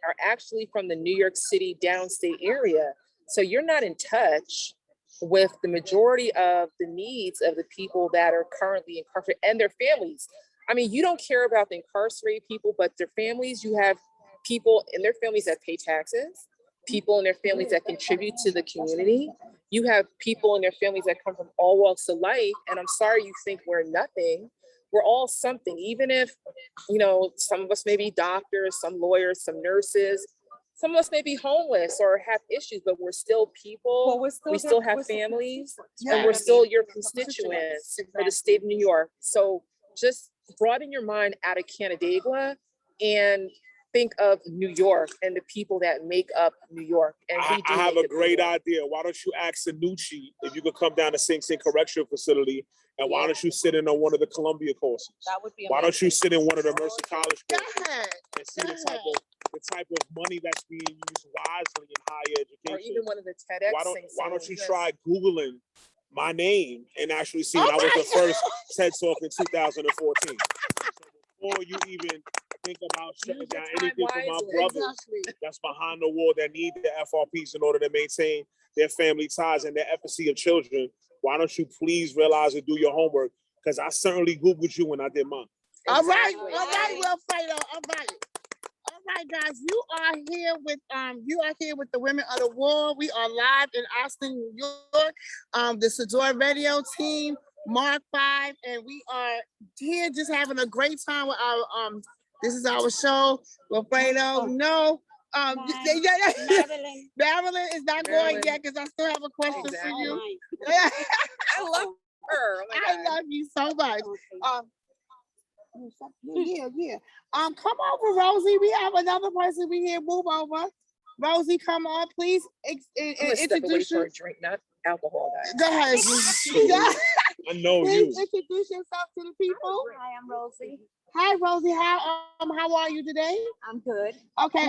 are actually from the New York City downstate area. So you're not in touch with the majority of the needs of the people that are currently incarcerated and their families. I mean, you don't care about the incarcerated people, but their families. You have people in their families that pay taxes, people in their families that contribute to the community. You have people in their families that come from all walks of life. And I'm sorry you think we're nothing. We're all something, even if, you know, some of us may be doctors, some lawyers, some nurses, some of us may be homeless or have issues, but we're still people. We still have families, and we're still your constituents for the state of New York. So just broaden your mind out of Canandaigua and think of New York and the people that make up New York. And I we do have make a up New great York. idea. Why don't you ask Sanucci if you could come down to Sing Sing Correctional Facility, and why don't you sit in on one of the Columbia courses? That would be Why don't you amazing. sit in one of the Mercer College Go courses ahead. and see the type of money that's being used wisely in higher Or education? even one of the TEDx Why don't you just- try Googling my name and actually see that I was the first TED Talk in 2014. So before you even think about shutting Use your down time anything for my wisely. brothers that's behind the wall that need the FRPs in order to maintain their family ties and their efficacy of children, why don't you please realize and do your homework? Because I certainly Googled you when I did mine. All right, Exactly. Wilfredo. All right, guys. You are here with the Women of the Wall. We are live in Austin, New York. The Sador Radio team, Mark 5, and we are here just having a great time with our this is our show. Wilfredo, no. Madeline. Marilyn is not going Marilyn. yet because I still have a question for Exactly. you. I love her. Oh my I God. love you so much. Okay. Yeah. Come over, Rosie. We have another person we here. Move over. Rosie, come on, please. I'm gonna step away Introduce for you. a drink, not alcohol, guys. Go ahead. I know you. Please introduce yourself to the people. Hi, I'm Rosie. Hi, Rosie. How are you today? I'm good. Okay.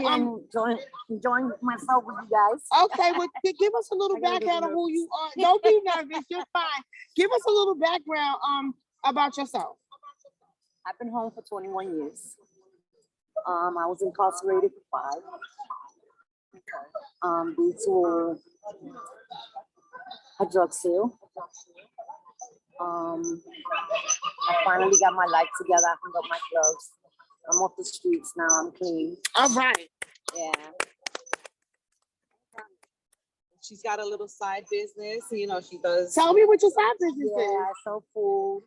Enjoying myself with you guys. Okay. Well, give us a little I gotta get background of who you are. Don't be nervous. You're fine. Give us a little background about yourself. I've been home for 21 years. I was incarcerated for 5. Due to a drug sale. I finally got my life together. I hung up my gloves. I'm off the streets now. I'm clean. All right. Yeah. She's got a little side business, you know, she does. Tell me what your side business Yeah, is. I sell food.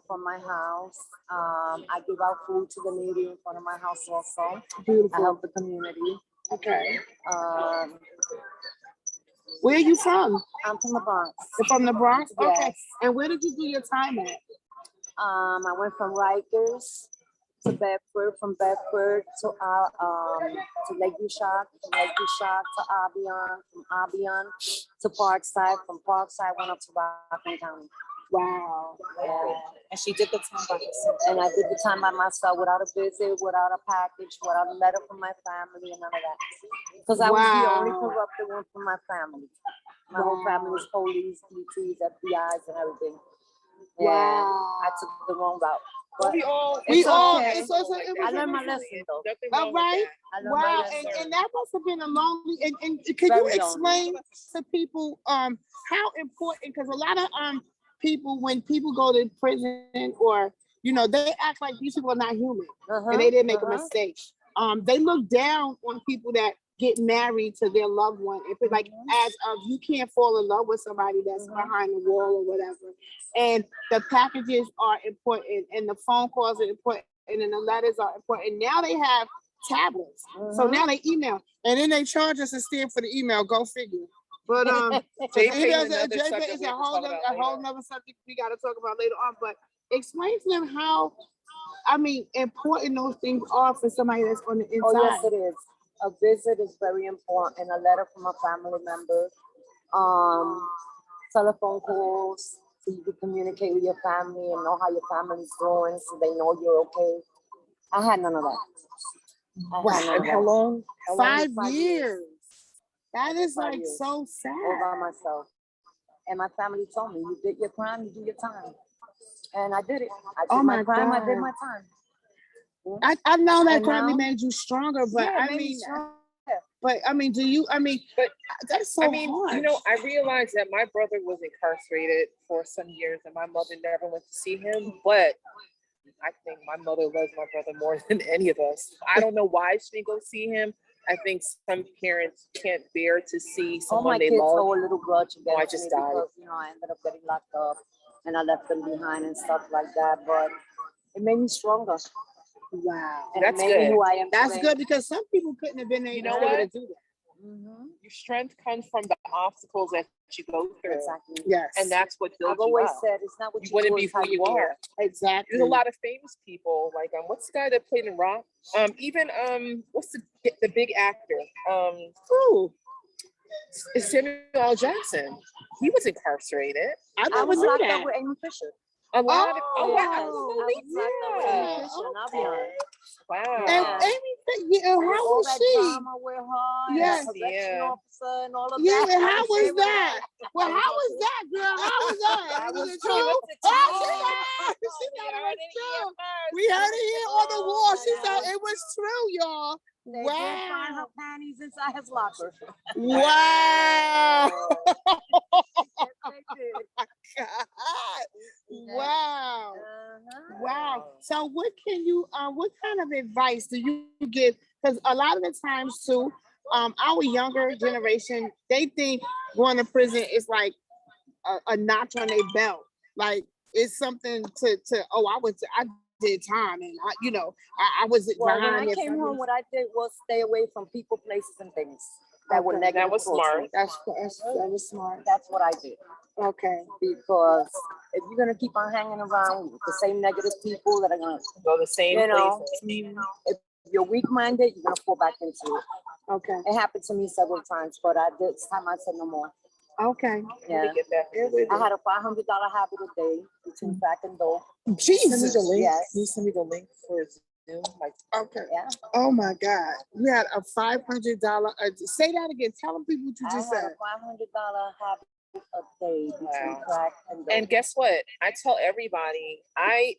from my house. I give out food to the lady in front of my house also. I Beautiful. help the community. Okay. Um, Where are you from? I'm from the Bronx. You're from the Bronx? Okay. Yes. And where did you do your time at? I went from Rikers to Bedford, from Bedford to Lake Bouchard, from Lake Bouchard to Albion, from Albion to Parkside, from Parkside went up to Rockland County. Wow. Yeah. And she did the time by herself. And I did the time by myself without a visit, without a package, without a letter from my family, and none of that. Because I was the only Wow. corrupted one from my family. My whole family was police, PTs, FBI's, and everything. And Wow. I took the wrong route. Well, But we all. We it's all- okay. it's also- Like it that. was I learned my Nothing lesson though. wrong with Right? I learned my Wow. lesson. And that must have been a lonely, and can Very you lonely. explain to people how important, because a lot of people, when people go to prison, or they act like these people are not human and they didn't make a mistake. They look down on people that get married to their loved one. If it's like, as of, you can't fall in love with somebody that's behind the wall or whatever. And the packages are important, and the phone calls are important, and then the letters are important. Now they have tablets, so now they email, and then they charge us instead for the email. Go figure. But JPay it is does. another JPay subject is we a have to whole talk nother, about later. nother subject we got to talk about later on. But explain to them how, important those things are for somebody that's on the inside. Oh yes, it is. A visit is very important. A letter from a family member. Telephone calls so you can communicate with your family and know how your family's doing, so they know you're okay. I had none of that. I had none of And how that. long? How long? 5 5 years. years. That is 5 like years. so All sad. by myself. And my family told me, you did your crime, you do your time. And I did it. I did Oh my my crime, I did God. my time. I know that And probably now- made you stronger, but Yeah, it I made me mean, strong. do you? But that's so I mean, hard. I realized that my brother was incarcerated for some years and my mother never went to see him, but I think my mother loves my brother more than any of us. I don't know why she didn't go see him. I think some parents can't bear to see All my someone they kids love. hold a little grudge Oh, I against just me died. because, I ended up getting locked up and I left them behind and stuff like that. But it made me stronger. Wow. And That's it made me good. who I am That's today. good, because some people couldn't have been able know to what? do that. Mhm. Your strength comes from the obstacles that you go through. Exactly. Yes. And that's what builds I've you always up. said it's not what You you wouldn't do, be it's how who you do it. are. Exactly. There's a lot of famous people, like what's the guy that played in Rock? Even what's the big actor? Ooh, It's Samuel L. Jackson. He was incarcerated. I I never was knew locked that. up with Amy Fisher. A lot of Oh, wow. yes. I was locked up with Yeah. Amy Fisher, and I'll be honest. Wow. And Yeah. Amy, how All was that she? drama with her, Yes. and the correction Yeah. officer, and all of Yeah, that. how I was shared with her. that? Well, how was that, girl? How was that? That Was was it true. true? What's it Oh, true? she thought it was true. We heard it here on the wall. She said it was true, y'all. They did find her Wow. panties inside his locker. Wow. Yes, they did. God. Wow. Uh-huh. Wow. So what kind of advice do you give? Because a lot of the times too, our younger generation, they think going to prison is like a notch on their belt. Like it's something to I did time, and I was Well, when I behind it. came home, what I did was stay away from people, places, and things that were Okay. negative. That was towards smart. me. That was smart. That's what I did. Okay. Because if you're gonna keep on hanging around with the same negative people that are gonna, Go the same you know, places. if you're weak-minded, you're gonna fall back into it. Okay. It happened to me several times, but this time I said no more. Okay. Yeah. Get that. I had a $500 habit a day between crack and dope. Jesus. Send me the link. Yes. Can you send me the link for Zoom? Like, Okay. Yeah. Oh my God. You had a $500. Say that again. Tell them people what you I just had said. a $500 habit a day between Wow. crack and dope. and guess what? I tell everybody, I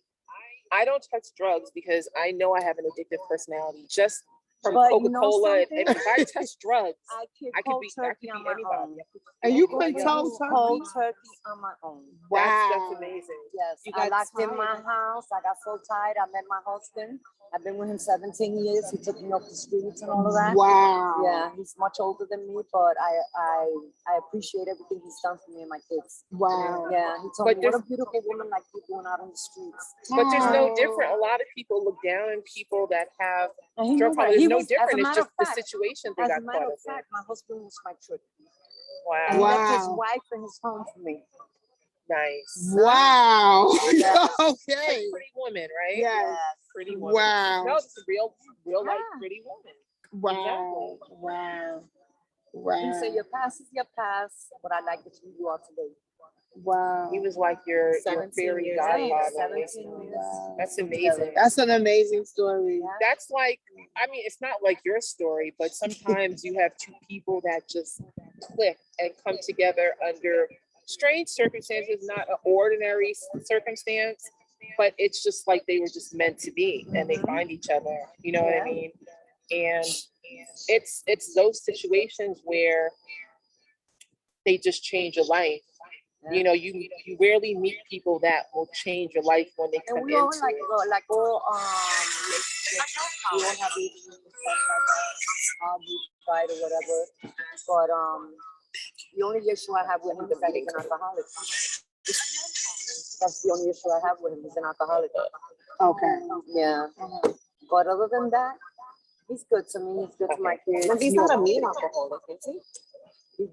don't touch drugs because I know I have an addictive personality. Just from But you know Coca-Cola. something? If I touch drugs, I could I could cold be turkey on my own. anybody. And you Oh quit my cold God. turkey? Cold turkey on my own. Wow. That's amazing. Yes, You I got locked in my tired. house. I got so tired. I met my husband. I've been with him 17 years. He took me off the streets and all of that. Wow. Yeah, he's much older than me, but I appreciate everything he's done for me and my kids. Wow. Yeah, he told But me, what a beautiful woman like you doing out on the streets. But there's no Oh. different. A lot of people look down on people that have And he drug knew that. problems. He There's no was, as a different. It's matter just of the fact, situation they as got a matter caught of up in. fact, my husband was my trip. And Wow. he left his Wow. wife and his home for me. Nice. Wow. Yes. Okay. Pretty woman, right? Yes. Pretty woman. Wow. No, it's a real life Yeah. pretty woman. Wow. Wow. He said, Wow. your past is your past, but I like that you are today. Wow. He was like your 17 fairy years. godfather. 17 years. Wow. That's amazing. That's an amazing story. Yeah. That's like, I mean, it's not like your story, but sometimes you have two people that just click and come together under strange circumstances, not an ordinary circumstance, but it's just like they were just meant to be and they find each other. You know what I mean? And it's those situations where they just change your life. You know, you rarely meet people that will change your life when they come And we all into like, it. we all have issues and stuff like that, argue, fight or whatever. But the only issue I have with him is that he's an alcoholic. That's the only issue I have with him. He's an alcoholic. Okay. Yeah. But other than that, he's good to me. He's good to my kids. And he's not a mean alcoholic, is he?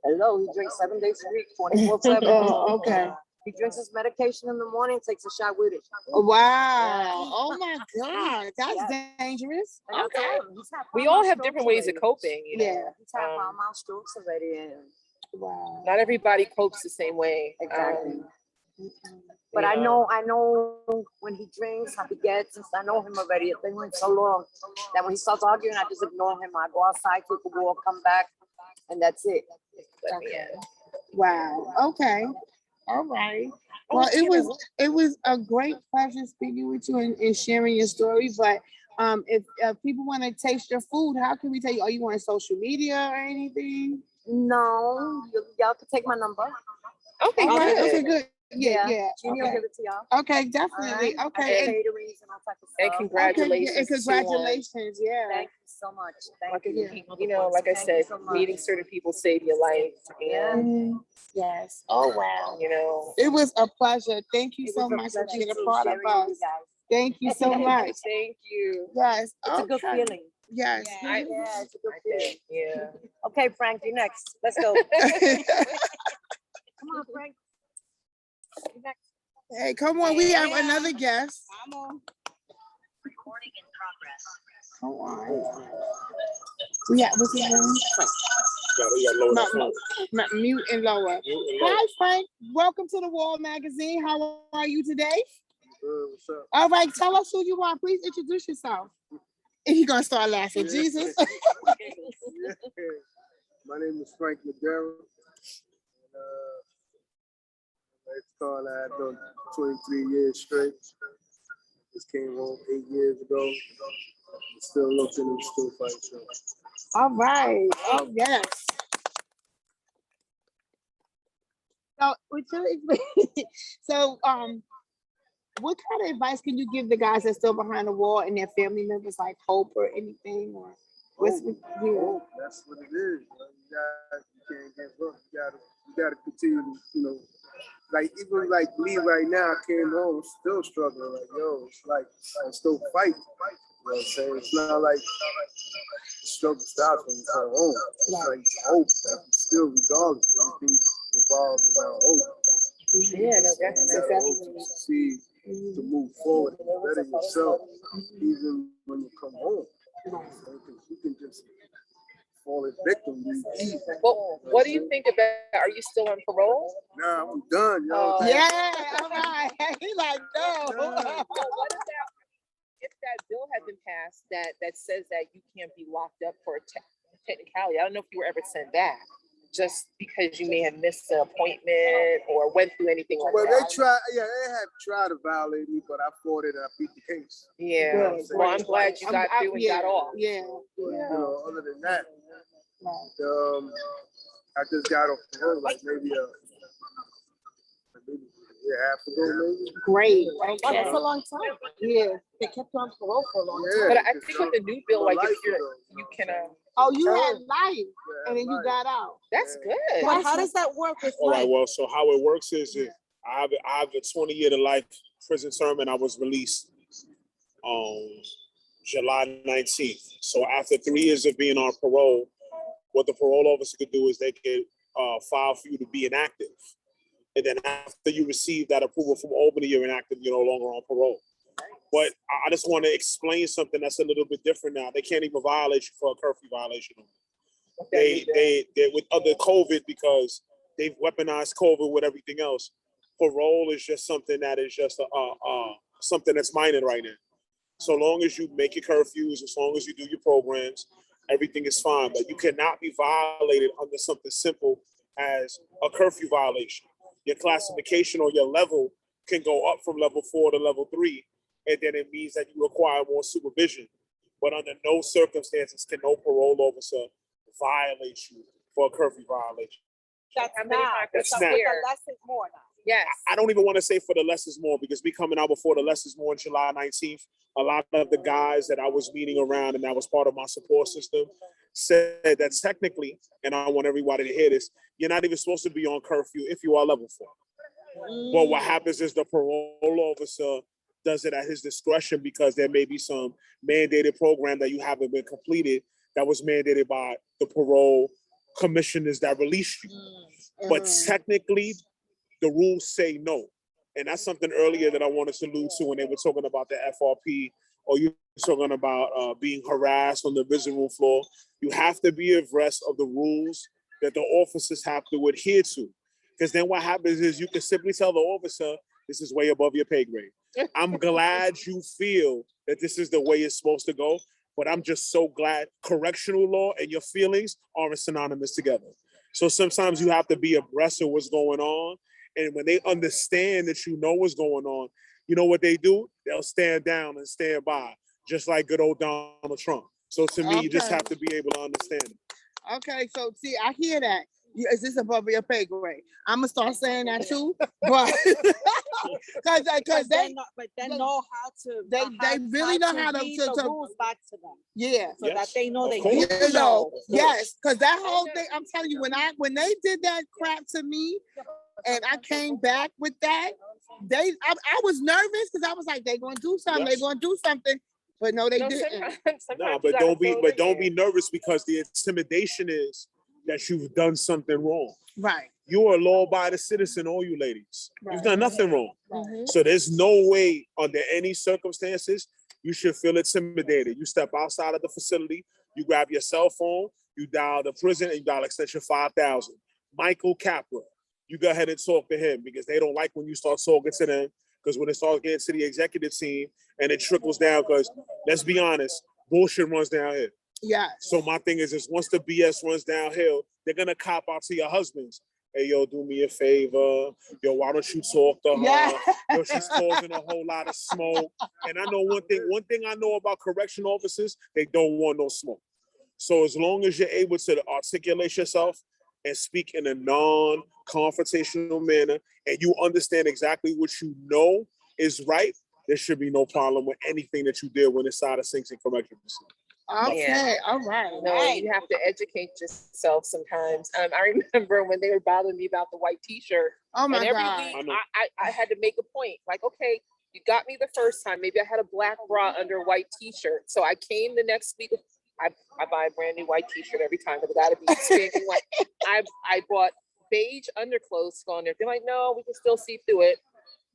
Hello, he drinks 7 days a week, 24/7. Oh, okay. He drinks his medication in the morning, takes a shot with it. Wow. Oh my God. That's Yeah. dangerous. And I Okay. told him, he's had We five all mild have strokes different ways of already. coping, you know. Yeah. He's had Um, mild strokes already. And Wow. Not everybody copes the same way. exactly. But you I know when he drinks, how he gets, since I know him already. I've been with him so long that when he starts arguing, I just ignore him. I go outside, take a walk, come back, and that's it. Yeah. Wow. Okay. All right. Well, it was a great pleasure speaking with you and sharing your story. But if people want to taste your food, how can we tell you? Are you on social media or anything? No, y'all can take my number. Okay, All right. good. Okay. Good. Yeah. Yeah. Jeannie will Okay. give it to y'all. Okay. Definitely. All right? Okay. And And, caterings and all type of And stuff. congratulations. okay. And congratulations. Yeah. Thank you so much. Thank Like, you. you know, like I Thank you said, so much. meeting certain people save your life. Yeah. And, Yes. Oh wow. you know, It was a pleasure. Thank you It so was a much for pleasure being a too, part of sharing with you us. guys. Thank you so much. thank you. Yes. It's a good okay. feeling. Yes. Yeah, it's a good feeling. Yeah. Okay, Frank, you next. Let's go. Come on, Frank. You next. Hey, come on. We have another guest. Come on. Yeah, what's his name? Mute and lower. Hi, Frank. Welcome to the Wall Magazine. How are you today? What's up? All right, tell us who you are. Please introduce yourself. And he's gonna start laughing. Jesus. My name is Frank Madera. And, it's called I had done 23 years straight. Just came home 8 years ago. Still looking and still fighting. So. All right. Oh yes. So, so what kind of advice can you give the guys that's still behind the wall and their family members, like hope or anything, or what's Oh, that's what it is. You can't give up. You gotta continue to, like even like me right now, I came home still struggling. Like, yo, it's like I still fight. You know what I'm saying? It's not like the struggle stops when you come home. It's like hope. Like still, regardless, everything revolves around hope. Yeah, no, definitely. To succeed, to move forward, to better yourself, even when you come home. Because you can just fall a victim. Well, what do you think about? Are you still on parole? Nah, I'm done, yo. Yeah, all right. He like, no. Well, what if that bill had been passed that says that you can't be locked up for a technicality? I don't know if you were ever sent back, just because you may have missed an appointment or went through anything like Well, that. they have tried to violate me, but I fought it and I beat the case. Yeah. Good. Well, I'm glad you got through and got off. Yeah. Other than that, I just got off parole like maybe half ago maybe. Great. Okay. Oh, that's a long time. Yeah. They kept you on parole for a long Yeah, But I because think with the new bill, like if life you're, ago, you can, Oh, you had Oh. life yeah, and then you life. got out. that's Yeah. good. But how does that work with All right. life? Well, so how it works is if I have a 20-year to life prison term, and I was released July 19th. So after 3 years of being on parole, what the parole officer could do is they could file for you to be inactive. And then after you receive that approval from Albany, you're inactive, you're no longer on parole. But I just want to explain something that's a little bit different now. They can't even violate you for a curfew violation. They with other COVID, because they've weaponized COVID with everything else. Parole is just something that is just something that's minor right now. So long as you make your curfews, as long as you do your programs, everything is fine. But you cannot be violated under something simple as a curfew violation. Your classification or your level can go up from level 4 to level 3, and then it means that you require more supervision. But under no circumstances can no parole officer violate you for a curfew violation. That's How many now. times It's that's the now. less is more now. Yes. I don't even want to say for the less is more, because me coming out before the less is more on July 19th, a lot of the guys that I was meeting around and that was part of my support system said that technically, and I want everybody to hear this, you're not even supposed to be on curfew if you are level 4. But what happens is the parole officer does it at his discretion, because there may be some mandated program that you haven't been completed that was mandated by the parole commissioners that released you. But technically, the rules say no. And that's something earlier that I wanted to allude to when they were talking about the FRP, or you were talking about being harassed on the visiting room floor. You have to be abreast of the rules that the officers have to adhere to. Because then what happens is you can simply tell the officer, this is way above your pay grade. I'm glad you feel that this is the way it's supposed to go, but I'm just so glad correctional law and your feelings aren't synonymous together. So sometimes you have to be abreast of what's going on. And when they understand that you know what's going on, you know what they do? They'll stand down and stand by, just like good old Donald Trump. So to me, you just Okay. have to be able to understand it. Okay, so see, I hear that. Is this above your pay grade? I'm gonna start saying that too, but because But they then they- know how to. they really know how to- read to- the to- rules back to them, yeah. so that they know of that course. you You know, know. yes, because that whole thing, I'm telling you, when they did that crap to me, and I came back with that, I was nervous because I was like, they gonna do something, Yes. they gonna do something, but no, they No, didn't. sometimes No, you but gotta don't be throw it in there. nervous, because the intimidation is that you've done something wrong. Right. You are a law-abiding citizen, all you ladies. You've Right. done nothing wrong. Mhm. So there's no way under any circumstances you should feel intimidated. You step outside of the facility, you grab your cell phone, you dial the prison, and you dial extension 5000. Michael Capra, you go ahead and talk to him, because they don't like when you start talking to them, because when it starts getting to the executive team and it trickles down, because let's be honest, bullshit runs down here. Yes. So my thing is once the BS runs downhill, they're gonna cop out to your husbands. Hey, yo, do me a favor. Yo, why don't you talk to her? Yeah. Yo, she's causing a whole lot of smoke. And I know one thing I know about correction officers, they don't want no smoke. So as long as you're able to articulate yourself and speak in a non-confrontational manner, and you understand exactly what you know is right, there should be no problem with anything that you did when inside a Sing Sing correction facility. Okay. All right. No, Right. you have to educate yourself sometimes. I remember when they were bothering me about the white T-shirt, Oh my and every God. I week know. I had to make a point. Like, okay, you got me the first time. Maybe I had a black bra under a white T-shirt. So I came the next week. I buy a brand new white T-shirt every time, but it got to be spanking white. I bought beige underclothes on there. They're like, no, we can still see through it.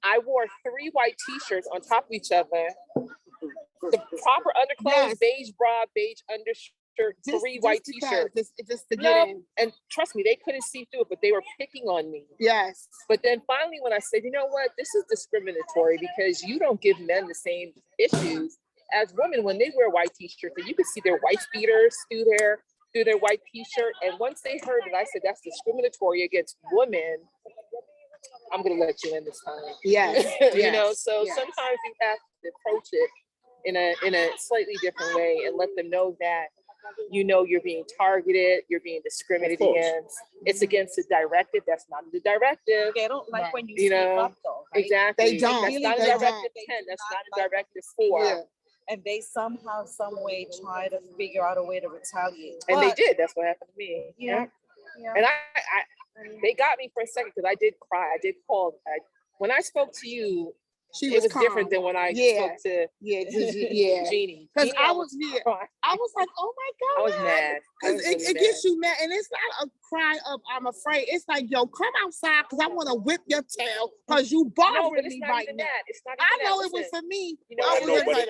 I wore 3 white T-shirts on top of each other. The proper underclothes, Yes. beige bra, beige undershirt, 3 white because, T-shirts. just to get No, in. and trust me, they couldn't see through it, but they were picking on me. Yes. But then finally, when I said, you know what, this is discriminatory because you don't give men the same issues as women when they wear white T-shirts, and you can see their white beaters through their white T-shirt. And once they heard that I said that's discriminatory against women, I'm gonna let you in this time. Yes. You know, yes, so yes. sometimes you have to approach it in a slightly different way and let them know that you know you're being targeted, you're being discriminated Of course. against. It's against the directive. That's not the directive. They don't like Right. when you You speak know, up though. right? Exactly. They don't. That's not a They don't. directive They 10, do that's not not a like directive 4. Yeah. And they somehow, some way try to figure out a way to retaliate. And they But, did, that's what happened to me. Yeah. yeah. And they got me for a second because I did cry. I did call. When I spoke to you, She it was was calm. different than when I Yeah. spoke to Yeah, yeah. Jeannie. Because Jeannie, I was here. crying. I was like, oh my God. I was mad. I Because was really it mad. gets you mad. And it's not a cry of I'm afraid. It's like, yo, come outside because I want to whip your tail because you No, bothering but it's me not right even now. that. It's not I even know that. it was Listen, for me. you know, I I know, was but like,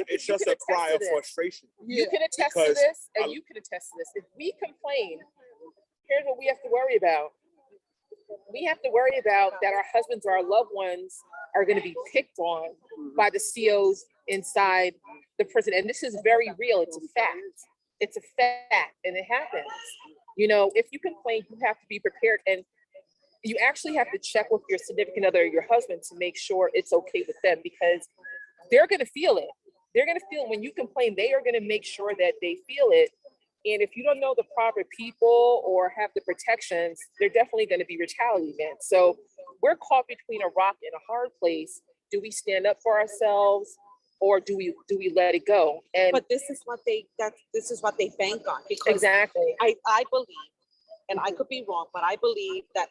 it's just a cry of frustration. You can attest to Because this, and I- you can attest to this. If we complain, here's what we have to worry about. We have to worry about that our husbands or our loved ones are going to be picked on by the COs inside the prison. And this is very real. It's a fact. It's a fact, and it happens. You know, if you complain, you have to be prepared. And you actually have to check with your significant other, your husband, to make sure it's okay with them, because they're going to feel it. They're going to feel when you complain, they are going to make sure that they feel it. And if you don't know the proper people or have the protections, they're definitely going to be retaliating against. So we're caught between a rock and a hard place. Do we stand up for ourselves, or do we let it go? And But this is what they bank on, because exactly. I believe, and I could be wrong, but I believe that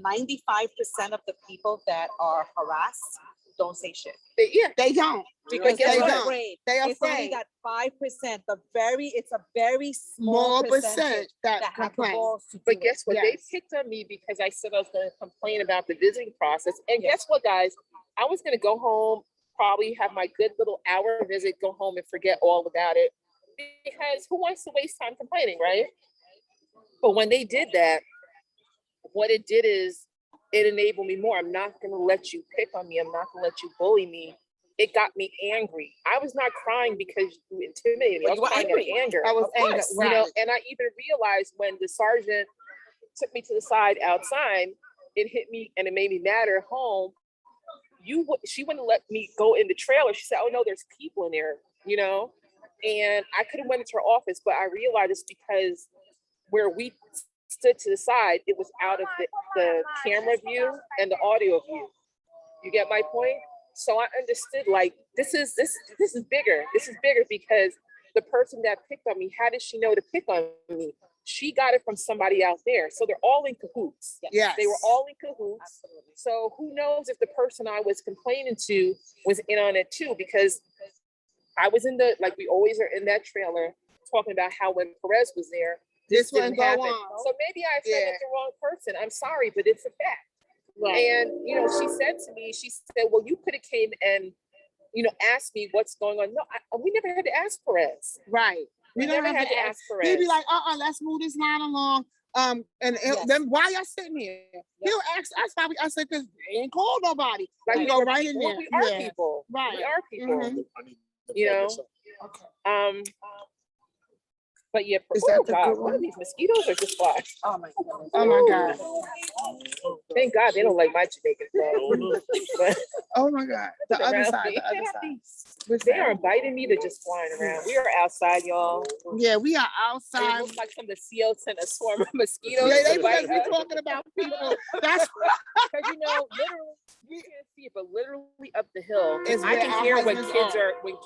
95% of the people that are harassed don't say shit. Yeah, they don't. Because guess they're what? afraid. They It's only afraid. that 5%, it's a very More small percent percentage that that have the complain. balls to do But it. guess what? Yes. They picked on me because I said I was going to complain about the visiting process. And Yes. guess what, guys? I was going to go home, probably have my good little hour visit, go home and forget all about it. Because who wants to waste time complaining, right? But when they did that, what it did is it enabled me more. I'm not going to let you pick on me. I'm not going to let you bully me. It got me angry. I was not crying because you intimidated me. But I you was were crying angry. out of anger. I was Of angry, course, you know, right. and I even realized when the sergeant took me to the side outside, it hit me and it made me mad at home. She wouldn't let me go in the trailer. She said, oh no, there's people in there, you know? And I could have went into her office, but I realized it's because where we stood to the side, it was out of the camera view and the audio view. You get my point? So I understood, like, this is bigger. This is bigger because the person that picked on me, how did she know to pick on me? She got it from somebody out there. So they're all in cahoots. Yes. They were all in cahoots. So who knows if the person I was complaining to was in on it too, because I was like we always are in that trailer talking about how when Perez was there, This didn't one go happen. on. So maybe I offended the wrong person. I'm sorry, but it's a fact. Right. And, you know, she said to me, she said, well, you could have came and, you know, asked me what's going on. No, we never had to ask Perez. Right. We don't never have had to ask Perez. He'd be like, let's move this line along. Yes. Then why y'all sitting here? He'll ask us why I said, because they ain't called nobody. Like, We we go were right in people. there. We are Yeah. people. Right. We are people. Mhm. I need to You plug know? this up. Okay. But yeah, Is oh that the God, good what are one? these mosquitoes are just fly? Oh my goodness. Oh my God. Thank God they don't like my Jamaican food. But Oh my God. The other around side. me. The other side. Which They side? are biting me. They're just flying around. We are outside, y'all. Yeah, we are And it outside. looks like some of the COs sent a swarm of mosquitoes. Yeah, they to bite because we us. talking about people. That's Because you know, literally, you can't see it, but literally up the hill, Is I where can our hear when husbands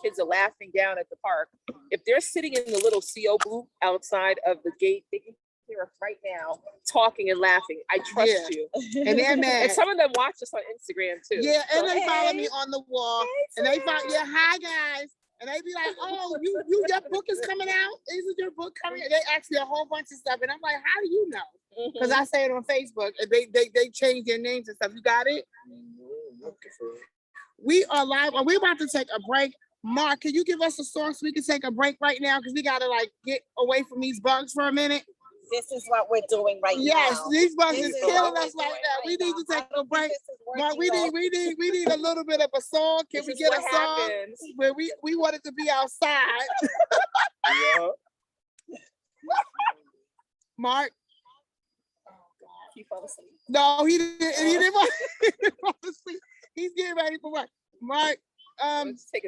kids are laughing down at the park. If they're sitting in the little CO booth outside of the gate, they can hear us right now talking and laughing. I trust Yeah. you. and they're mad. And some of them watch us on Instagram too. Yeah, and So, they follow hey, me on the wall, and they find hi guys, and they be like, oh, your book is coming out. Isn't your book coming? They ask me a whole bunch of stuff, and I'm like, how do you know? Because I say it on Facebook, and they change their names and stuff. You got it? We are live. Are we about to take a break? Mark, can you give us a song so we can take a break right now? Because we gotta like get away from these bugs for a minute. This is what we're doing right Yes, now. these bugs This is is killing what us we're right doing now. right We need to now. take I don't a break. think this is Mark, we working, need a little bit of a song. Can This we is get what a song happens. where we wanted to be outside? Yeah. Mark, He fell asleep. no, he didn't. He didn't fall asleep. He's getting ready for what? Mark, Let's take a